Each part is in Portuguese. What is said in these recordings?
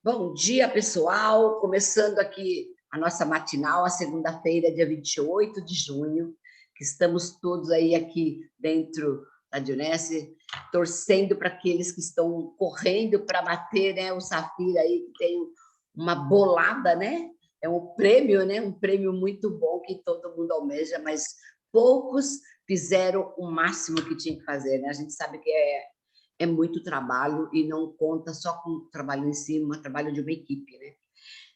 Bom dia, pessoal. Começando aqui a nossa matinal, a segunda-feira, dia 28 de junho, que estamos todos aí aqui dentro da Dionese, torcendo para aqueles que estão correndo para bater, né, o Safira aí, que tem uma bolada, né? É um prêmio, né? Um prêmio muito bom que todo mundo almeja, mas poucos fizeram o máximo que tinha que fazer, né? A gente sabe que é muito trabalho e não conta só com o trabalho em si, mas trabalho de uma equipe, né?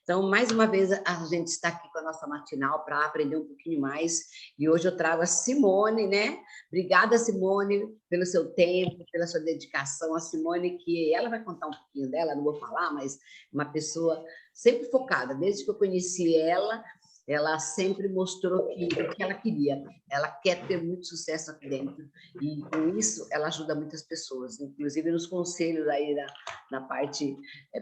Então, mais uma vez, a gente está aqui com a nossa matinal para aprender um pouquinho mais. E hoje eu trago a Simone, né? Obrigada, Simone, pelo seu tempo, pela sua dedicação. A Simone, que ela vai contar um pouquinho dela, não vou falar, mas uma pessoa sempre focada. Desde que eu conheci ela sempre mostrou o que ela queria. Ela quer ter muito sucesso aqui dentro. E com isso, ela ajuda muitas pessoas, inclusive nos conselhos aí na parte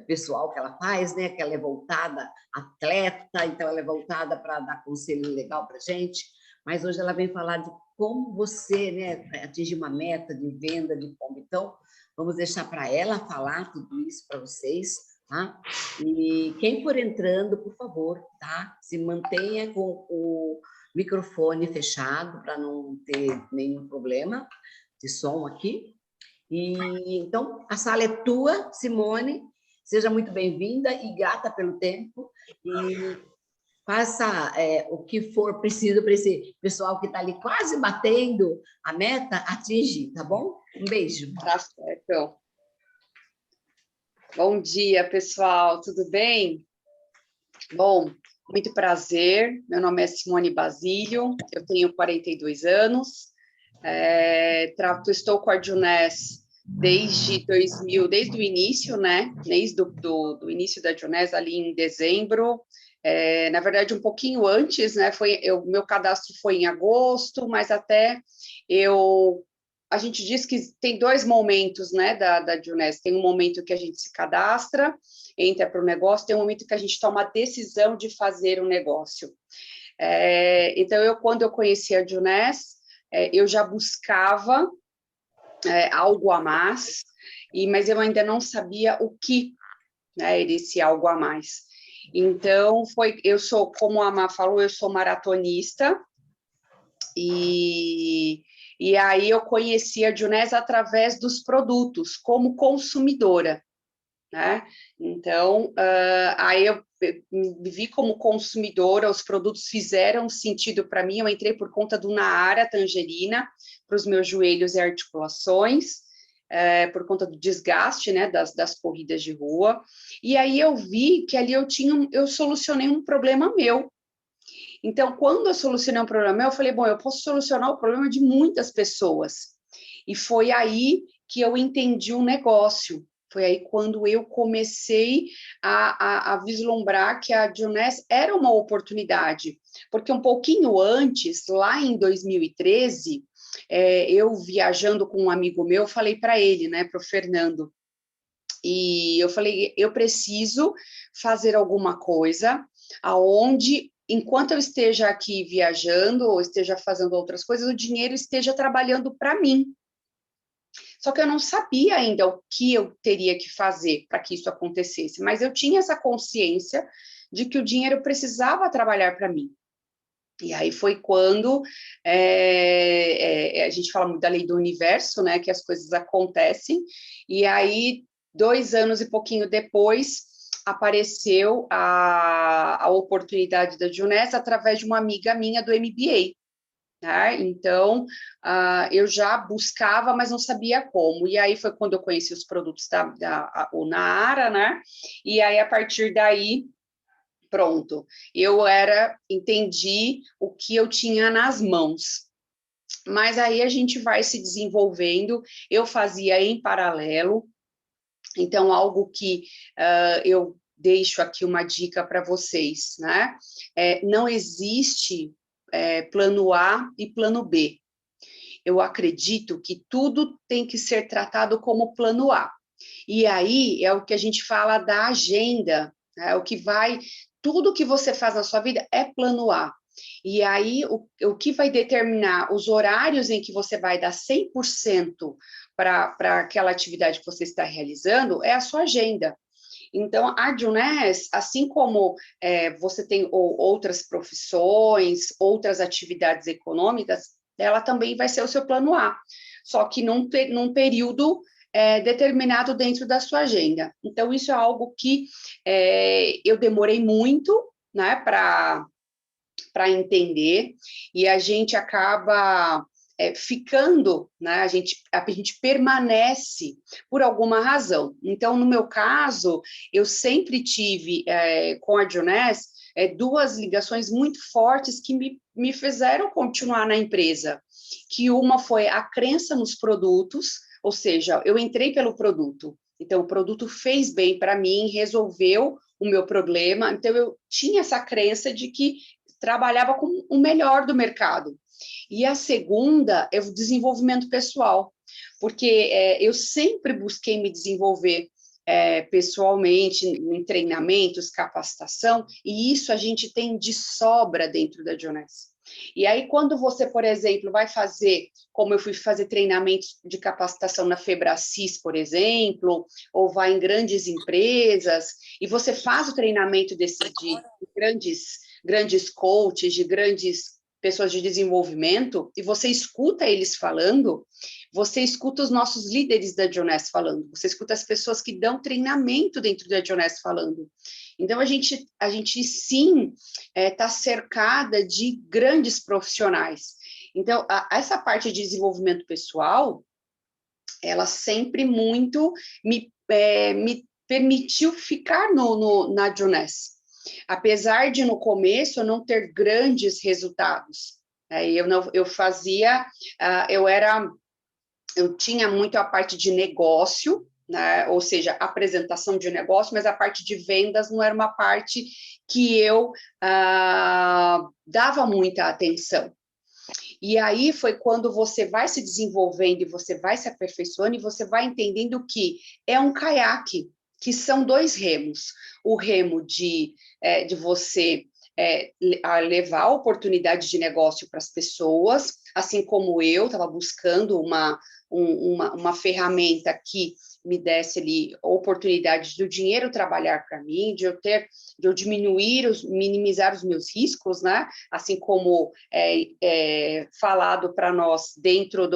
pessoal que ela faz, né? Que ela é voltada, atleta, então ela é voltada para dar conselho legal para gente. Mas hoje ela vem falar de como você, né, atingir uma meta de venda de compra. Então, vamos deixar para ela falar tudo isso para vocês, tá? E quem for entrando, por favor, tá? Se mantenha com o microfone fechado para não ter nenhum problema de som aqui. E então a sala é tua, Simone. Seja muito bem-vinda e grata pelo tempo e faça o que for preciso para esse pessoal que está ali quase batendo a meta atingir, tá bom? Um beijo. Tá certo. Bom dia, pessoal, tudo bem? Bom, muito prazer, meu nome é Simone Basílio, eu tenho 42 anos, estou com a Dionese desde o início, né? Desde do início da Dionese, ali em dezembro, na verdade, um pouquinho antes, né? Meu cadastro foi em agosto, mas até a gente diz que tem dois momentos, né, da Dionese. Tem um momento que a gente se cadastra, entra para o negócio, tem um momento que a gente toma a decisão de fazer o negócio. Então, quando eu conheci a Dionese, eu já buscava algo a mais, mas eu ainda não sabia o que, né, era esse algo a mais. Então, como a Má falou, eu sou maratonista, e aí eu conheci a Dionese através dos produtos, como consumidora, né? Então, aí eu me vi como consumidora, os produtos fizeram sentido para mim, eu entrei por conta do Naara Tangerina, para os meus joelhos e articulações, por conta do desgaste, né, das corridas de rua, e aí eu vi que ali eu solucionei um problema meu. Então, quando eu solucionei um problema meu, eu falei, bom, eu posso solucionar o problema de muitas pessoas. E foi aí que eu entendi o negócio. Foi aí quando eu comecei a vislumbrar que a Dionese era uma oportunidade. Porque um pouquinho antes, lá em 2013, eu viajando com um amigo meu, falei para ele, né, para o Fernando, e eu falei, eu preciso fazer alguma coisa aonde, enquanto eu esteja aqui viajando ou esteja fazendo outras coisas, o dinheiro esteja trabalhando para mim. Só que eu não sabia ainda o que eu teria que fazer para que isso acontecesse, mas eu tinha essa consciência de que o dinheiro precisava trabalhar para mim. E aí foi quando a gente fala muito da lei do universo, né, que as coisas acontecem, e aí 2 anos e pouquinho depois apareceu a oportunidade da Dionese através de uma amiga minha do MBA. Tá? Então, eu já buscava, mas não sabia como. E aí foi quando eu conheci os produtos da Naara, né? E aí, a partir daí, pronto, entendi o que eu tinha nas mãos. Mas aí a gente vai se desenvolvendo, eu fazia em paralelo, então algo que eu deixo aqui uma dica para vocês, né? Não existe plano A e plano B. Eu acredito que tudo tem que ser tratado como plano A. E aí é o que a gente fala da agenda, né? Tudo que você faz na sua vida é plano A. E aí, o que vai determinar os horários em que você vai dar 100% para aquela atividade que você está realizando é a sua agenda. Então, a Juness, assim como você tem outras profissões, outras atividades econômicas, ela também vai ser o seu plano A, só que num período determinado dentro da sua agenda. Então, isso é algo que eu demorei muito, né, para entender, e a gente acaba ficando, né? A gente permanece por alguma razão. Então, no meu caso, eu sempre tive com a Juness duas ligações muito fortes que me fizeram continuar na empresa, que uma foi a crença nos produtos, ou seja, eu entrei pelo produto, então o produto fez bem para mim, resolveu o meu problema, então eu tinha essa crença de que trabalhava com o melhor do mercado. E a segunda é o desenvolvimento pessoal, porque eu sempre busquei me desenvolver pessoalmente, em treinamentos, capacitação, e isso a gente tem de sobra dentro da Juness. E aí, quando você, por exemplo, vai fazer, como eu fui fazer treinamentos de capacitação na Febracis, por exemplo, ou vai em grandes empresas, e você faz o treinamento de grandes coaches, de grandes pessoas de desenvolvimento, e você escuta eles falando, você escuta os nossos líderes da Juness falando, você escuta as pessoas que dão treinamento dentro da Juness falando. Então, a gente sim está cercada de grandes profissionais. Então, essa parte de desenvolvimento pessoal, ela sempre muito me permitiu ficar na Juness. Apesar de, no começo, eu não ter grandes resultados. Eu tinha muito a parte de negócio, né? Ou seja, apresentação de negócio, mas a parte de vendas não era uma parte que eu dava muita atenção. E aí foi quando você vai se desenvolvendo e você vai se aperfeiçoando e você vai entendendo que é um caiaque, que são dois remos. O remo de você levar a oportunidade de negócio para as pessoas, assim como eu estava buscando uma ferramenta que me desse ali a oportunidade do dinheiro trabalhar para mim, de eu minimizar os meus riscos, né? Assim como falado para nós dentro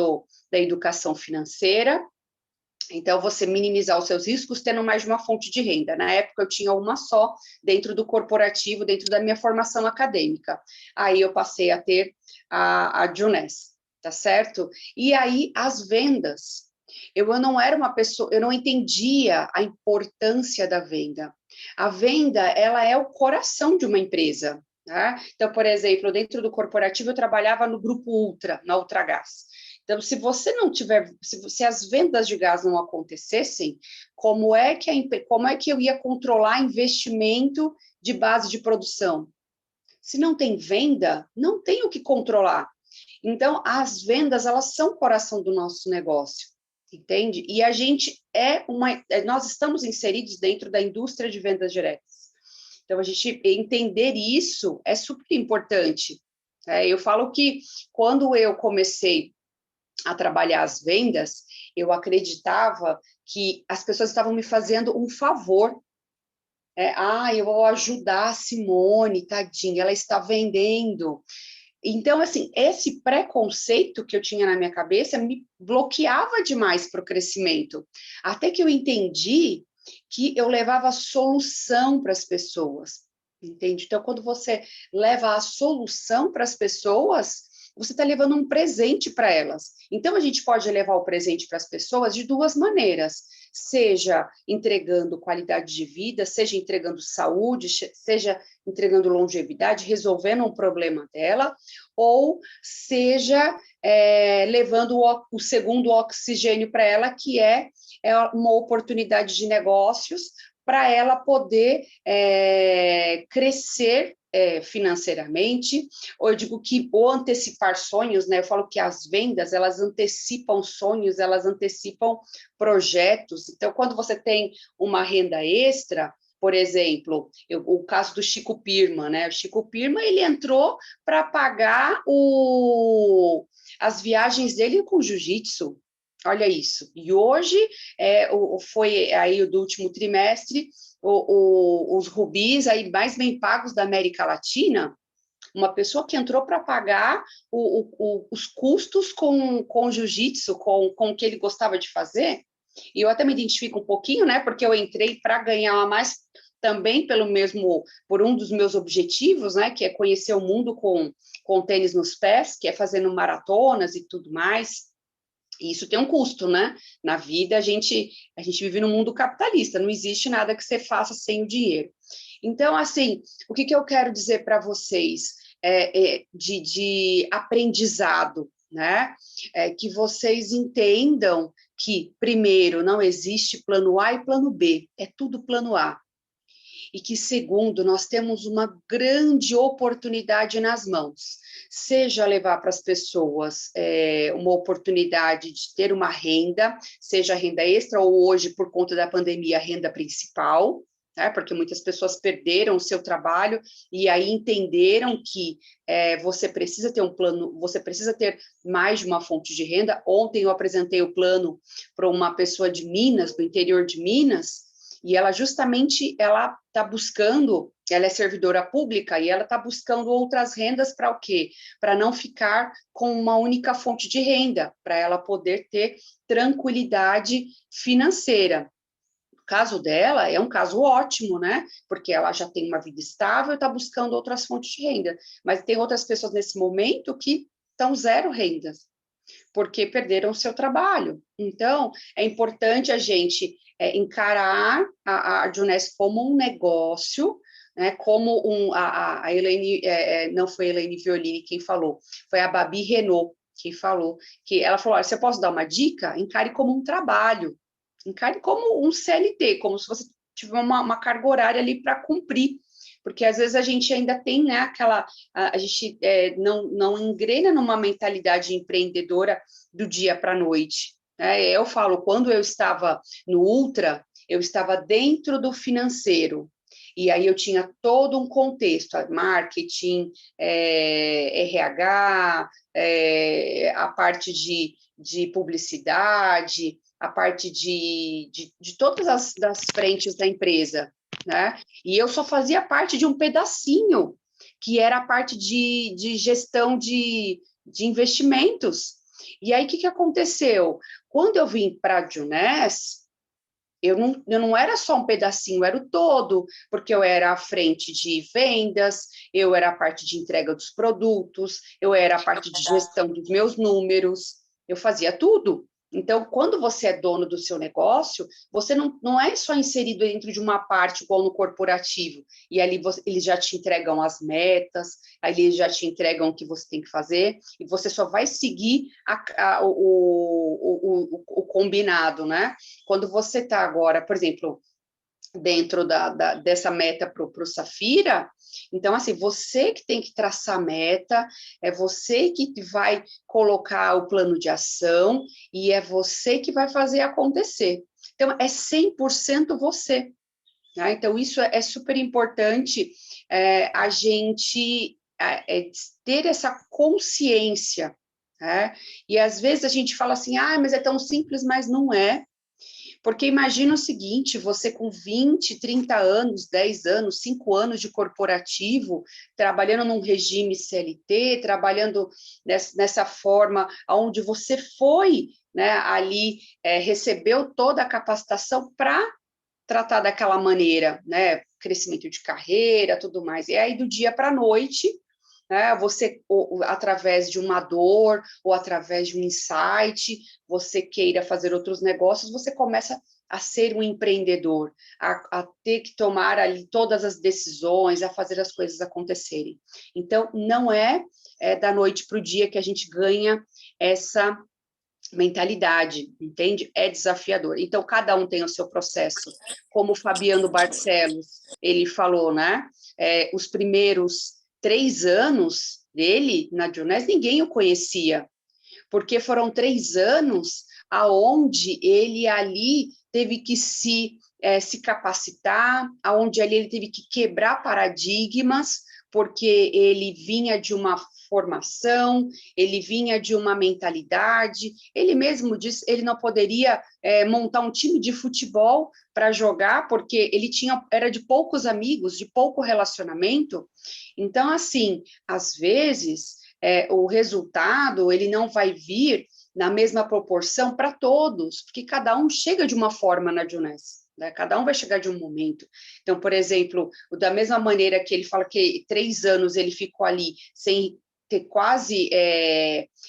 da educação financeira. Então, você minimizar os seus riscos tendo mais de uma fonte de renda. Na época, eu tinha uma só dentro do corporativo, dentro da minha formação acadêmica. Aí, eu passei a ter a Juness, tá certo? E aí, as vendas. Eu não era uma pessoa, eu não entendia a importância da venda. A venda, ela é o coração de uma empresa. Tá? Então, por exemplo, dentro do corporativo, eu trabalhava no Grupo Ultra, na Ultragás. Então, se você não tiver, se as vendas de gás não acontecessem, como é que eu ia controlar investimento de base de produção? Se não tem venda, não tem o que controlar. Então, as vendas, elas são o coração do nosso negócio, entende? E a gente nós estamos inseridos dentro da indústria de vendas diretas. Então, a gente entender isso é super importante. Eu falo que quando eu comecei a trabalhar as vendas, eu acreditava que as pessoas estavam me fazendo um favor. Eu vou ajudar a Simone, tadinha, ela está vendendo. Então, assim, esse preconceito que eu tinha na minha cabeça me bloqueava demais para o crescimento. Até que eu entendi que eu levava solução para as pessoas, entende? Então, quando você leva a solução para as pessoas, você está levando um presente para elas. Então, a gente pode levar o presente para as pessoas de duas maneiras, seja entregando qualidade de vida, seja entregando saúde, seja entregando longevidade, resolvendo um problema dela, ou seja, levando o segundo oxigênio para ela, que é uma oportunidade de negócios para ela poder crescer financeiramente, ou eu digo que ou antecipar sonhos, né? Eu falo que as vendas, elas antecipam sonhos, elas antecipam projetos. Então, quando você tem uma renda extra, por exemplo, o caso do Chico Pirma, né? O Chico Pirma, ele entrou para pagar as viagens dele com jiu-jitsu. Olha isso. E hoje, foi aí do último trimestre, os rubis aí mais bem pagos da América Latina, uma pessoa que entrou para pagar os custos com o jiu-jitsu, com o que ele gostava de fazer, e eu até me identifico um pouquinho, né, porque eu entrei para ganhar mais também por um dos meus objetivos, né, que é conhecer o mundo com tênis nos pés, que é fazendo maratonas e tudo mais. E isso tem um custo, né? Na vida, a gente vive num mundo capitalista, não existe nada que você faça sem o dinheiro. Então, assim, o que eu quero dizer para vocês de aprendizado, né? Que vocês entendam que, primeiro, não existe plano A e plano B, é tudo plano A. E que, segundo, nós temos uma grande oportunidade nas mãos, seja levar para as pessoas uma oportunidade de ter uma renda, seja renda extra ou hoje, por conta da pandemia, a renda principal, né? Porque muitas pessoas perderam o seu trabalho e aí entenderam que você precisa ter um plano, você precisa ter mais de uma fonte de renda. Ontem eu apresentei o plano para uma pessoa de Minas, do interior de Minas, e ela justamente, ela está buscando, ela é servidora pública e ela está buscando outras rendas para o quê? Para não ficar com uma única fonte de renda, para ela poder ter tranquilidade financeira. O caso dela é um caso ótimo, né? Porque ela já tem uma vida estável e está buscando outras fontes de renda. Mas tem outras pessoas nesse momento que estão zero rendas, porque perderam o seu trabalho. Então, é importante a gente encarar a Juness como um negócio, né, como a Elaine, não foi a Elaine Violini quem falou, foi a Babi Renault quem falou, que ela falou, olha, se eu posso dar uma dica, encare como um trabalho, encare como um CLT, como se você tiver uma carga horária ali para cumprir, porque às vezes a gente ainda tem, né, a gente não engrena numa mentalidade empreendedora do dia para a noite. Eu falo, quando eu estava no Ultra, eu estava dentro do financeiro, e aí eu tinha todo um contexto, marketing, RH, a parte de publicidade, a parte de todas das frentes da empresa, né? E eu só fazia parte de um pedacinho, que era a parte de gestão de investimentos. E aí, o que aconteceu? Quando eu vim para a Juness, eu não era só um pedacinho, era o todo, porque eu era a frente de vendas, eu era a parte de entrega dos produtos, eu era a parte de gestão dos meus números, eu fazia tudo. Então, quando você é dono do seu negócio, você não é só inserido dentro de uma parte igual no corporativo, e ali eles já te entregam as metas, aí eles já te entregam o que você tem que fazer, e você só vai seguir o combinado, né? Quando você está agora, por exemplo, dentro dessa meta para o Safira, então, assim, você que tem que traçar a meta, é você que vai colocar o plano de ação e é você que vai fazer acontecer. Então, é 100% você. Né? Então, isso é super importante, a gente ter essa consciência, né? E às vezes a gente fala assim, mas é tão simples, mas não é. Porque imagina o seguinte, você com 20, 30 anos, 10 anos, 5 anos de corporativo, trabalhando num regime CLT, trabalhando nessa forma onde você foi, né, ali, recebeu toda a capacitação para tratar daquela maneira, né, crescimento de carreira, tudo mais. E aí, do dia para a noite, né, você, através de uma dor ou através de um insight, você queira fazer outros negócios, você começa a ser um empreendedor, a ter que tomar ali todas as decisões, a fazer as coisas acontecerem. Então, não é da noite para o dia que a gente ganha essa mentalidade, entende? É desafiador. Então, cada um tem o seu processo. Como o Fabiano Barcelos, ele falou, né? Os primeiros 3 anos dele na Juness, ninguém o conhecia, porque foram 3 anos aonde ele ali teve que se capacitar, aonde ali ele teve que quebrar paradigmas, porque ele vinha de uma formação, ele vinha de uma mentalidade, ele mesmo disse, ele não poderia montar um time de futebol para jogar, porque ele era de poucos amigos, de pouco relacionamento. Então, assim, às vezes, o resultado, ele não vai vir na mesma proporção para todos, porque cada um chega de uma forma na Juness. Cada um vai chegar de um momento. Então, por exemplo, da mesma maneira que ele fala que 3 anos ele ficou ali sem ter quase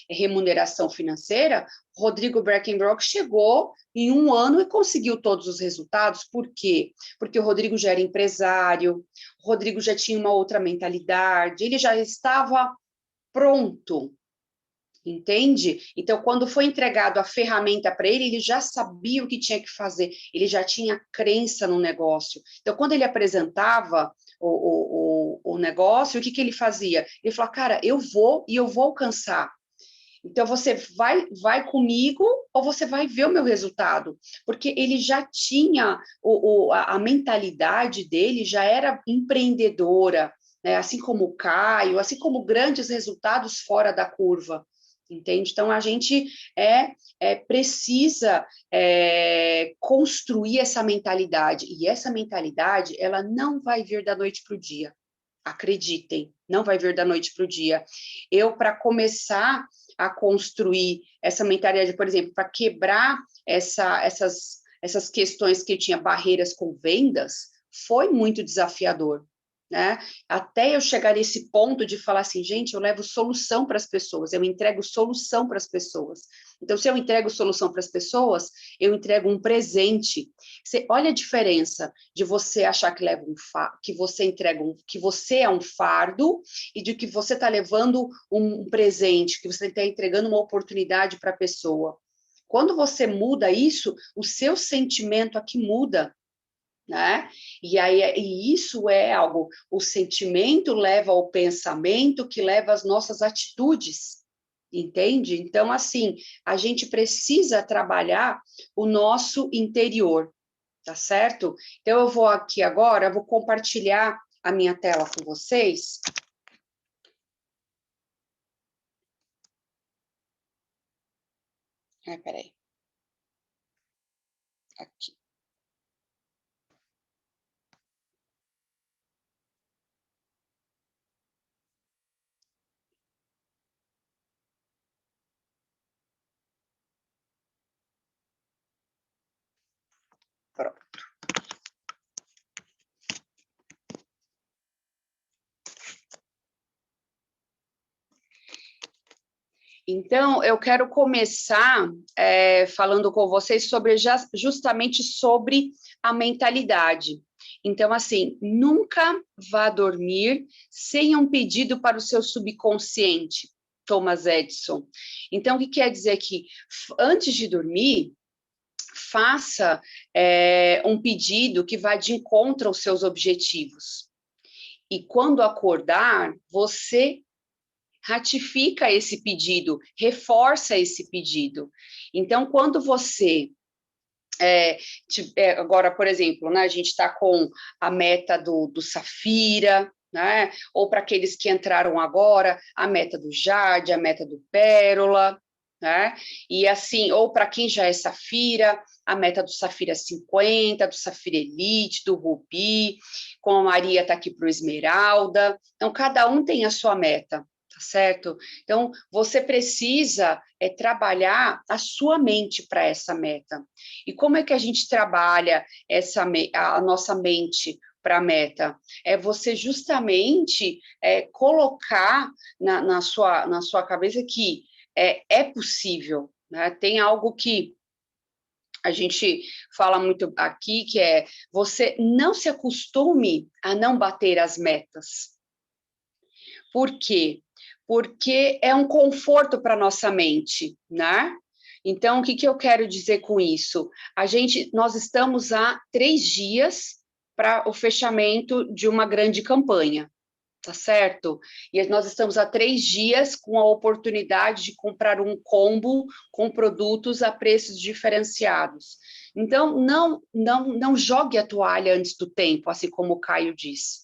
remuneração financeira, Rodrigo Breckenbrock chegou em 1 ano e conseguiu todos os resultados. Por quê? Porque o Rodrigo já era empresário, o Rodrigo já tinha uma outra mentalidade, ele já estava pronto. Entende? Então, quando foi entregado a ferramenta para ele, ele já sabia o que tinha que fazer, ele já tinha crença no negócio. Então, quando ele apresentava o negócio, o que ele fazia? Ele falou, cara, eu vou alcançar. Então, você vai comigo ou você vai ver o meu resultado? Porque ele já tinha, a mentalidade dele já era empreendedora, né? Assim como o Caio, assim como grandes resultados fora da curva. Entende? Então, a gente precisa construir essa mentalidade, e essa mentalidade, ela não vai vir da noite para o dia, acreditem, não vai vir da noite para o dia. Eu, para começar a construir essa mentalidade, por exemplo, para quebrar essas questões que eu tinha barreiras com vendas, foi muito desafiador. Né? Até eu chegar nesse ponto de falar assim, gente, eu levo solução para as pessoas, eu entrego solução para as pessoas. Então, se eu entrego solução para as pessoas, eu entrego um presente. Olha a diferença de você achar que leva que você entrega que você é um fardo e de que você está levando um presente, que você está entregando uma oportunidade para a pessoa. Quando você muda isso, o seu sentimento aqui muda. Né? E isso é algo, o sentimento leva ao pensamento, que leva às nossas atitudes, entende? Então, assim, a gente precisa trabalhar o nosso interior, tá certo? Então, eu vou aqui agora, vou compartilhar a minha tela com vocês. Peraí. Aqui. Pronto. Então, eu quero começar falando com vocês justamente sobre a mentalidade. Então, assim, nunca vá dormir sem um pedido para o seu subconsciente, Thomas Edison. Então, o que quer dizer que antes de dormir, faça um pedido que vá de encontro aos seus objetivos. E quando acordar, você ratifica esse pedido, reforça esse pedido. Então, quando você agora, por exemplo, né, a gente está com a meta do Safira, né, ou para aqueles que entraram agora, a meta do Jade, a meta do Pérola, né, e assim, ou para quem já é Safira, a meta do Safira 50, do Safira Elite, do Rubi, como a Maria está aqui para o Esmeralda. Então, cada um tem a sua meta, tá certo? Então, você precisa trabalhar a sua mente para essa meta. E como é que a gente trabalha a nossa mente para a meta? É você justamente colocar na sua cabeça que é possível, né? Tem algo que a gente fala muito aqui, que é você não se acostume a não bater as metas. Por quê? Porque é um conforto para a nossa mente, né? Então, o que eu quero dizer com isso? Nós estamos há 3 dias para o fechamento de uma grande campanha, tá certo? E nós estamos há 3 dias com a oportunidade de comprar um combo com produtos a preços diferenciados. Então, não jogue a toalha antes do tempo, assim como o Caio disse.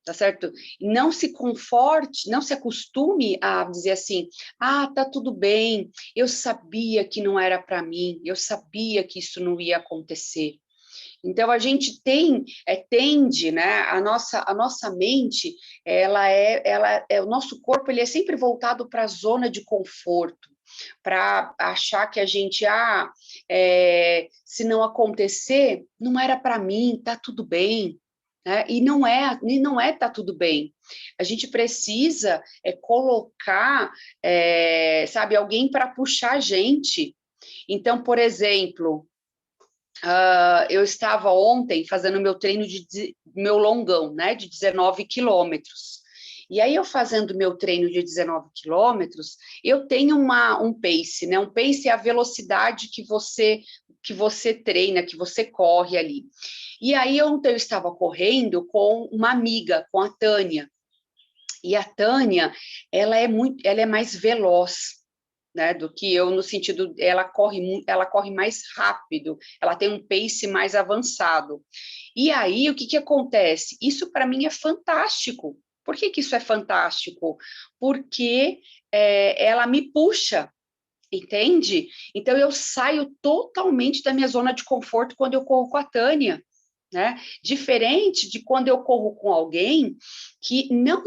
tá certo? Não se conforte, não se acostume a dizer assim, ah, tá tudo bem, eu sabia que não era para mim, eu sabia que isso não ia acontecer. Então, a gente tende, né, a nossa mente, o nosso corpo, ele é sempre voltado para a zona de conforto, para achar que a gente, se não acontecer, não era para mim, tá tudo bem, né? E não é tá tudo bem. A gente precisa colocar, sabe, alguém para puxar a gente. Então, por exemplo, eu estava ontem fazendo meu treino meu longão, né, de 19 quilômetros. E aí, eu fazendo meu treino de 19 quilômetros, eu tenho um pace, né? Um pace é a velocidade que você treina, que você corre ali. E aí, ontem eu estava correndo com uma amiga, com a Tânia. E a Tânia, ela é mais veloz, né, do que eu, no sentido, ela corre mais rápido, ela tem um pace mais avançado. E aí, o que acontece? Isso, para mim, é fantástico. Por que isso é fantástico? Porque ela me puxa, entende? Então, eu saio totalmente da minha zona de conforto quando eu corro com a Tânia. Né? Diferente de quando eu corro com alguém que não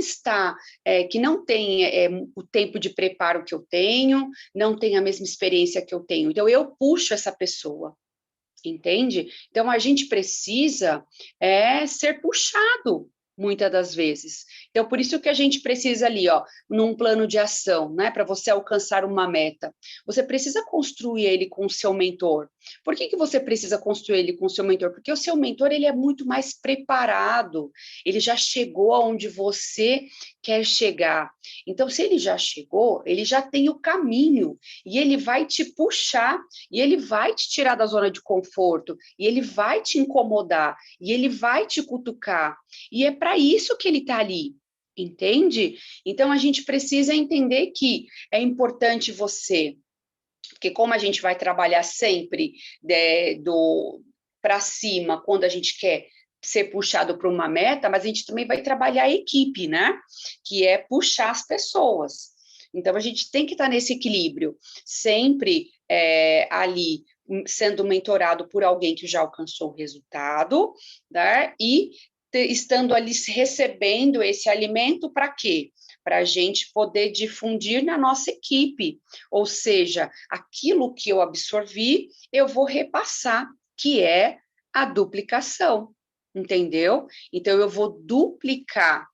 que não tem o tempo de preparo que eu tenho, não tem a mesma experiência que eu tenho. Então, eu puxo essa pessoa, entende? Então, a gente precisa ser puxado, muitas das vezes. Então, por isso que a gente precisa ali, ó, num plano de ação, né, para você alcançar uma meta, você precisa construir ele com o seu mentor. Por que você precisa construir ele com o seu mentor? Porque o seu mentor, ele é muito mais preparado, ele já chegou aonde você quer chegar. Então, se ele já chegou, ele já tem o caminho, e ele vai te puxar, e ele vai te tirar da zona de conforto, e ele vai te incomodar, e ele vai te cutucar, e é para isso que ele está ali, entende? Então, a gente precisa entender que é importante você, porque como a gente vai trabalhar sempre para cima, quando a gente quer ser puxado para uma meta, mas a gente também vai trabalhar a equipe, né? Que é puxar as pessoas. Então, a gente tem que estar nesse equilíbrio, sempre ali sendo mentorado por alguém que já alcançou o resultado, né? E estando ali recebendo esse alimento para quê? Para a gente poder difundir na nossa equipe, ou seja, aquilo que eu absorvi, eu vou repassar, que é a duplicação, entendeu? Então, eu vou duplicar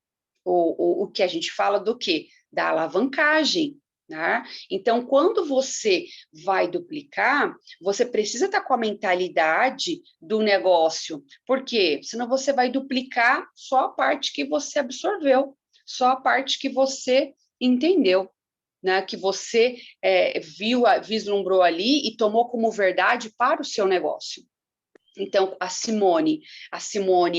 o que a gente fala do quê? Da alavancagem. Né? Então, quando você vai duplicar, você precisa estar com a mentalidade do negócio, porque senão você vai duplicar só a parte que você absorveu, só a parte que você entendeu, né? Que você vislumbrou ali e tomou como verdade para o seu negócio. Então, a Simone,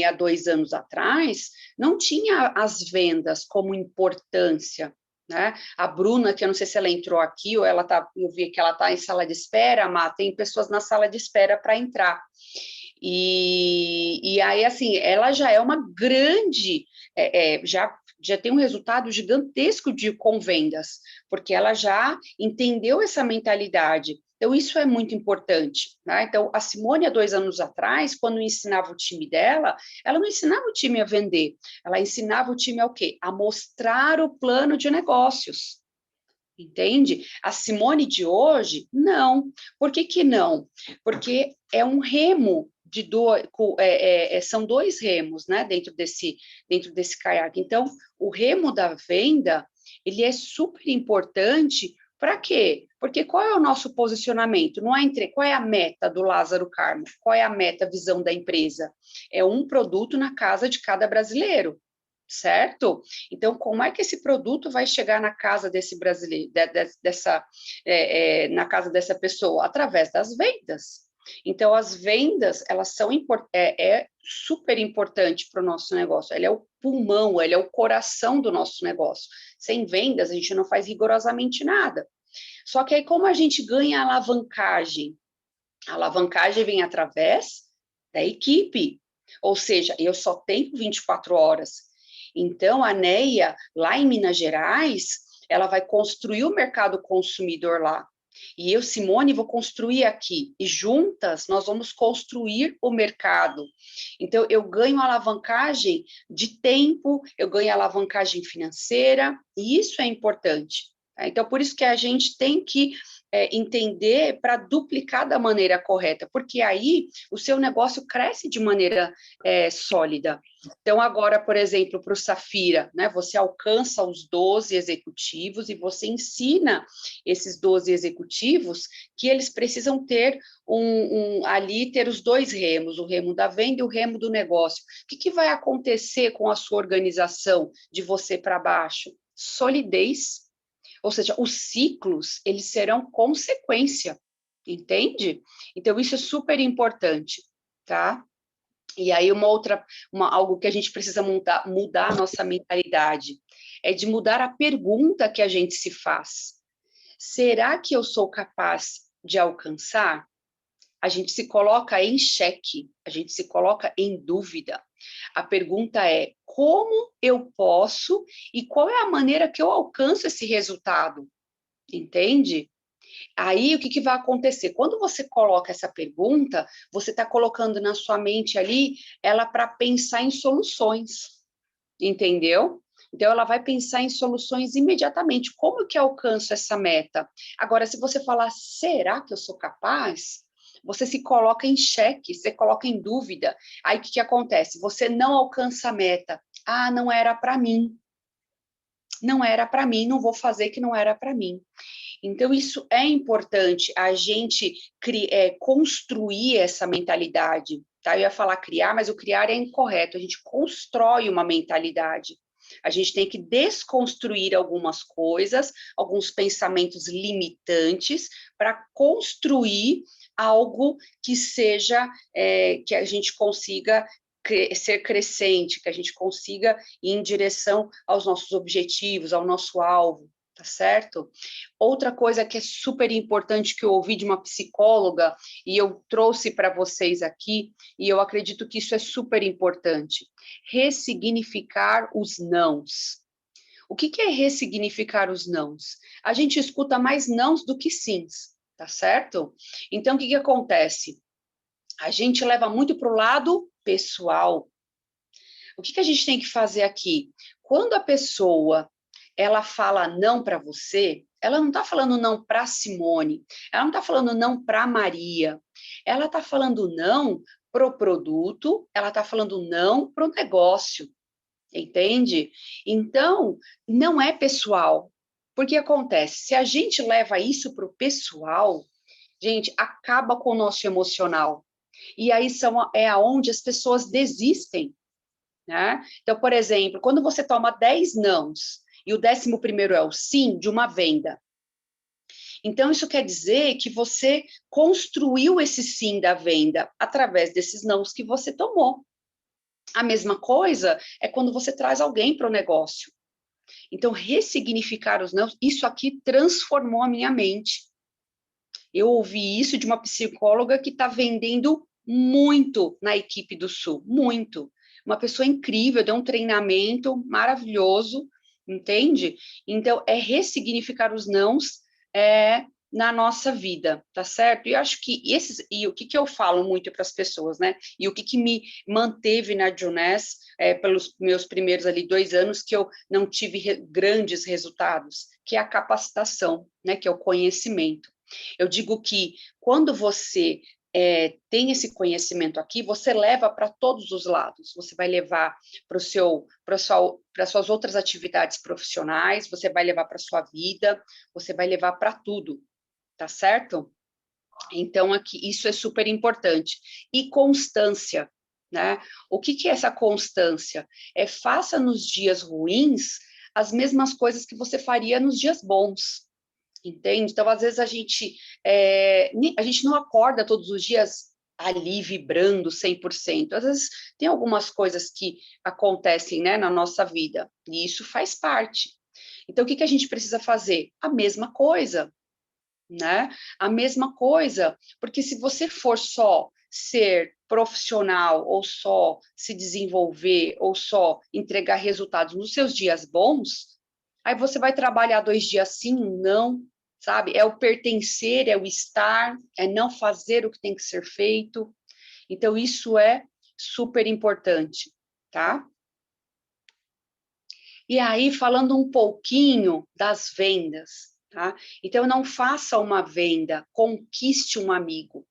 há 2 anos atrás, não tinha as vendas como importância, né? A Bruna, que eu não sei se ela entrou aqui, ou eu vi que ela está em sala de espera, Má, tem pessoas na sala de espera para entrar. E aí, assim, ela já é uma grande, já tem um resultado gigantesco com vendas, porque ela já entendeu essa mentalidade. Então, isso é muito importante. Né? Então, a Simone, há 2 anos atrás, quando ensinava o time dela, ela não ensinava o time a vender, ela ensinava o time ao quê? A mostrar o plano de negócios. Entende? A Simone de hoje, não. Por que não? Porque é um remo são 2 remos, né, dentro desse caiaque. Então, o remo da venda, ele é super importante. Para quê? Porque qual é o nosso posicionamento? Qual é a meta do Lázaro Carmo? Qual é a meta, a visão da empresa? É um produto na casa de cada brasileiro, certo? Então, como é que esse produto vai chegar na casa desse brasileiro, na casa dessa pessoa? Através das vendas. Então, as vendas, elas são super importante para o nosso negócio. Ela é o pulmão, ela é o coração do nosso negócio. Sem vendas, a gente não faz rigorosamente nada. Só que aí, como a gente ganha alavancagem? A alavancagem vem através da equipe. Ou seja, eu só tenho 24 horas. Então, a NEA, lá em Minas Gerais, ela vai construir o mercado consumidor lá. E eu, Simone, vou construir aqui. E juntas nós vamos construir o mercado. Então, eu ganho alavancagem de tempo, eu ganho alavancagem financeira, e isso é importante. Tá? Então, por isso que a gente tem que entender para duplicar da maneira correta, porque aí o seu negócio cresce de maneira sólida. Então, agora, por exemplo, para o Safira, né, você alcança os 12 executivos e você ensina esses 12 executivos que eles precisam ter ali ter os dois remos, o remo da venda e o remo do negócio. O que vai acontecer com a sua organização de você para baixo? Solidez. Ou seja, os ciclos, eles serão consequência, entende? Então, isso é super importante, tá? E aí, algo que a gente precisa mudar a nossa mentalidade, é de mudar a pergunta que a gente se faz. Será que eu sou capaz de alcançar? A gente se coloca em xeque, a gente se coloca em dúvida. A pergunta é, como eu posso e qual é a maneira que eu alcanço esse resultado? Entende? Aí, o que vai acontecer? Quando você coloca essa pergunta, você está colocando na sua mente ali, ela para pensar em soluções, entendeu? Então, ela vai pensar em soluções imediatamente. Como que eu alcanço essa meta? Agora, se você falar, será que eu sou capaz? Você se coloca em xeque, você coloca em dúvida. Aí, o que acontece? Você não alcança a meta. Ah, não era para mim. Não era para mim, não vou fazer que não era para mim. Então, isso é importante, a gente construir essa mentalidade, tá? Eu ia falar criar, mas o criar é incorreto, a gente constrói uma mentalidade. A gente tem que desconstruir algumas coisas, alguns pensamentos limitantes, para construir algo que seja, que a gente consiga ser crescente, que a gente consiga ir em direção aos nossos objetivos, ao nosso alvo. Tá certo? Outra coisa que é super importante que eu ouvi de uma psicóloga e eu trouxe para vocês aqui, e eu acredito que isso é super importante, ressignificar os nãos. O que é ressignificar os nãos? A gente escuta mais nãos do que sims, tá certo? Então, o que acontece? A gente leva muito para o lado pessoal. O que a gente tem que fazer aqui? Quando a pessoa ela fala não para você, ela não está falando não para Simone, ela não está falando não para Maria, ela está falando não para o produto, ela está falando não para o negócio, entende? Então, não é pessoal. Porque acontece, se a gente leva isso para o pessoal, gente, acaba com o nosso emocional. E aí é aonde as pessoas desistem, né? Então, por exemplo, quando você toma 10 nãos e o 11º é o sim de uma venda, então isso quer dizer que você construiu esse sim da venda através desses nãos que você tomou. A mesma coisa é quando você traz alguém para o negócio. Então, ressignificar os nãos, isso aqui transformou a minha mente. Eu ouvi isso de uma psicóloga que está vendendo muito na equipe do Sul, muito. Uma pessoa incrível, deu um treinamento maravilhoso, entende? Então, é ressignificar os nãos na nossa vida, tá certo? E eu acho que e o que eu falo muito para as pessoas, né? E o que me manteve na Juness pelos meus primeiros ali 2 anos que eu não tive grandes resultados, que é a capacitação, né? Que é o conhecimento. Eu digo que quando você tem esse conhecimento aqui, você leva para todos os lados. Você vai levar para suas outras atividades profissionais, você vai levar para sua vida, você vai levar para tudo, tá certo? Então, aqui, isso é super importante. E constância, né? O que é essa constância? Faça nos dias ruins as mesmas coisas que você faria nos dias bons. Entende? Então, às vezes, a gente não acorda todos os dias ali vibrando 100%. Às vezes, tem algumas coisas que acontecem, né, na nossa vida, e isso faz parte. Então, o que a gente precisa fazer? A mesma coisa, né? A mesma coisa, porque se você for só ser profissional, ou só se desenvolver, ou só entregar resultados nos seus dias bons, aí você vai trabalhar 2 dias sim, não, sabe? É o pertencer, é o estar, é não fazer o que tem que ser feito. Então, isso é super importante, tá? E aí, falando um pouquinho das vendas, tá? Então, não faça uma venda, conquiste um amigo.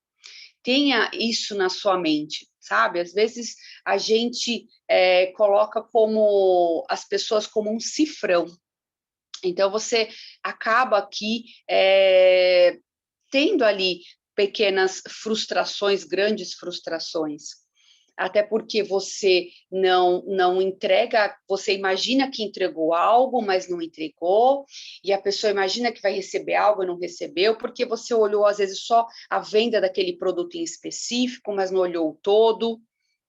Tenha isso na sua mente, sabe? Às vezes, a gente coloca como as pessoas como um cifrão. Então, você acaba aqui tendo ali pequenas frustrações, grandes frustrações. Até porque você não entrega, você imagina que entregou algo, mas não entregou, e a pessoa imagina que vai receber algo e não recebeu, porque você olhou, às vezes, só a venda daquele produto em específico, mas não olhou o todo,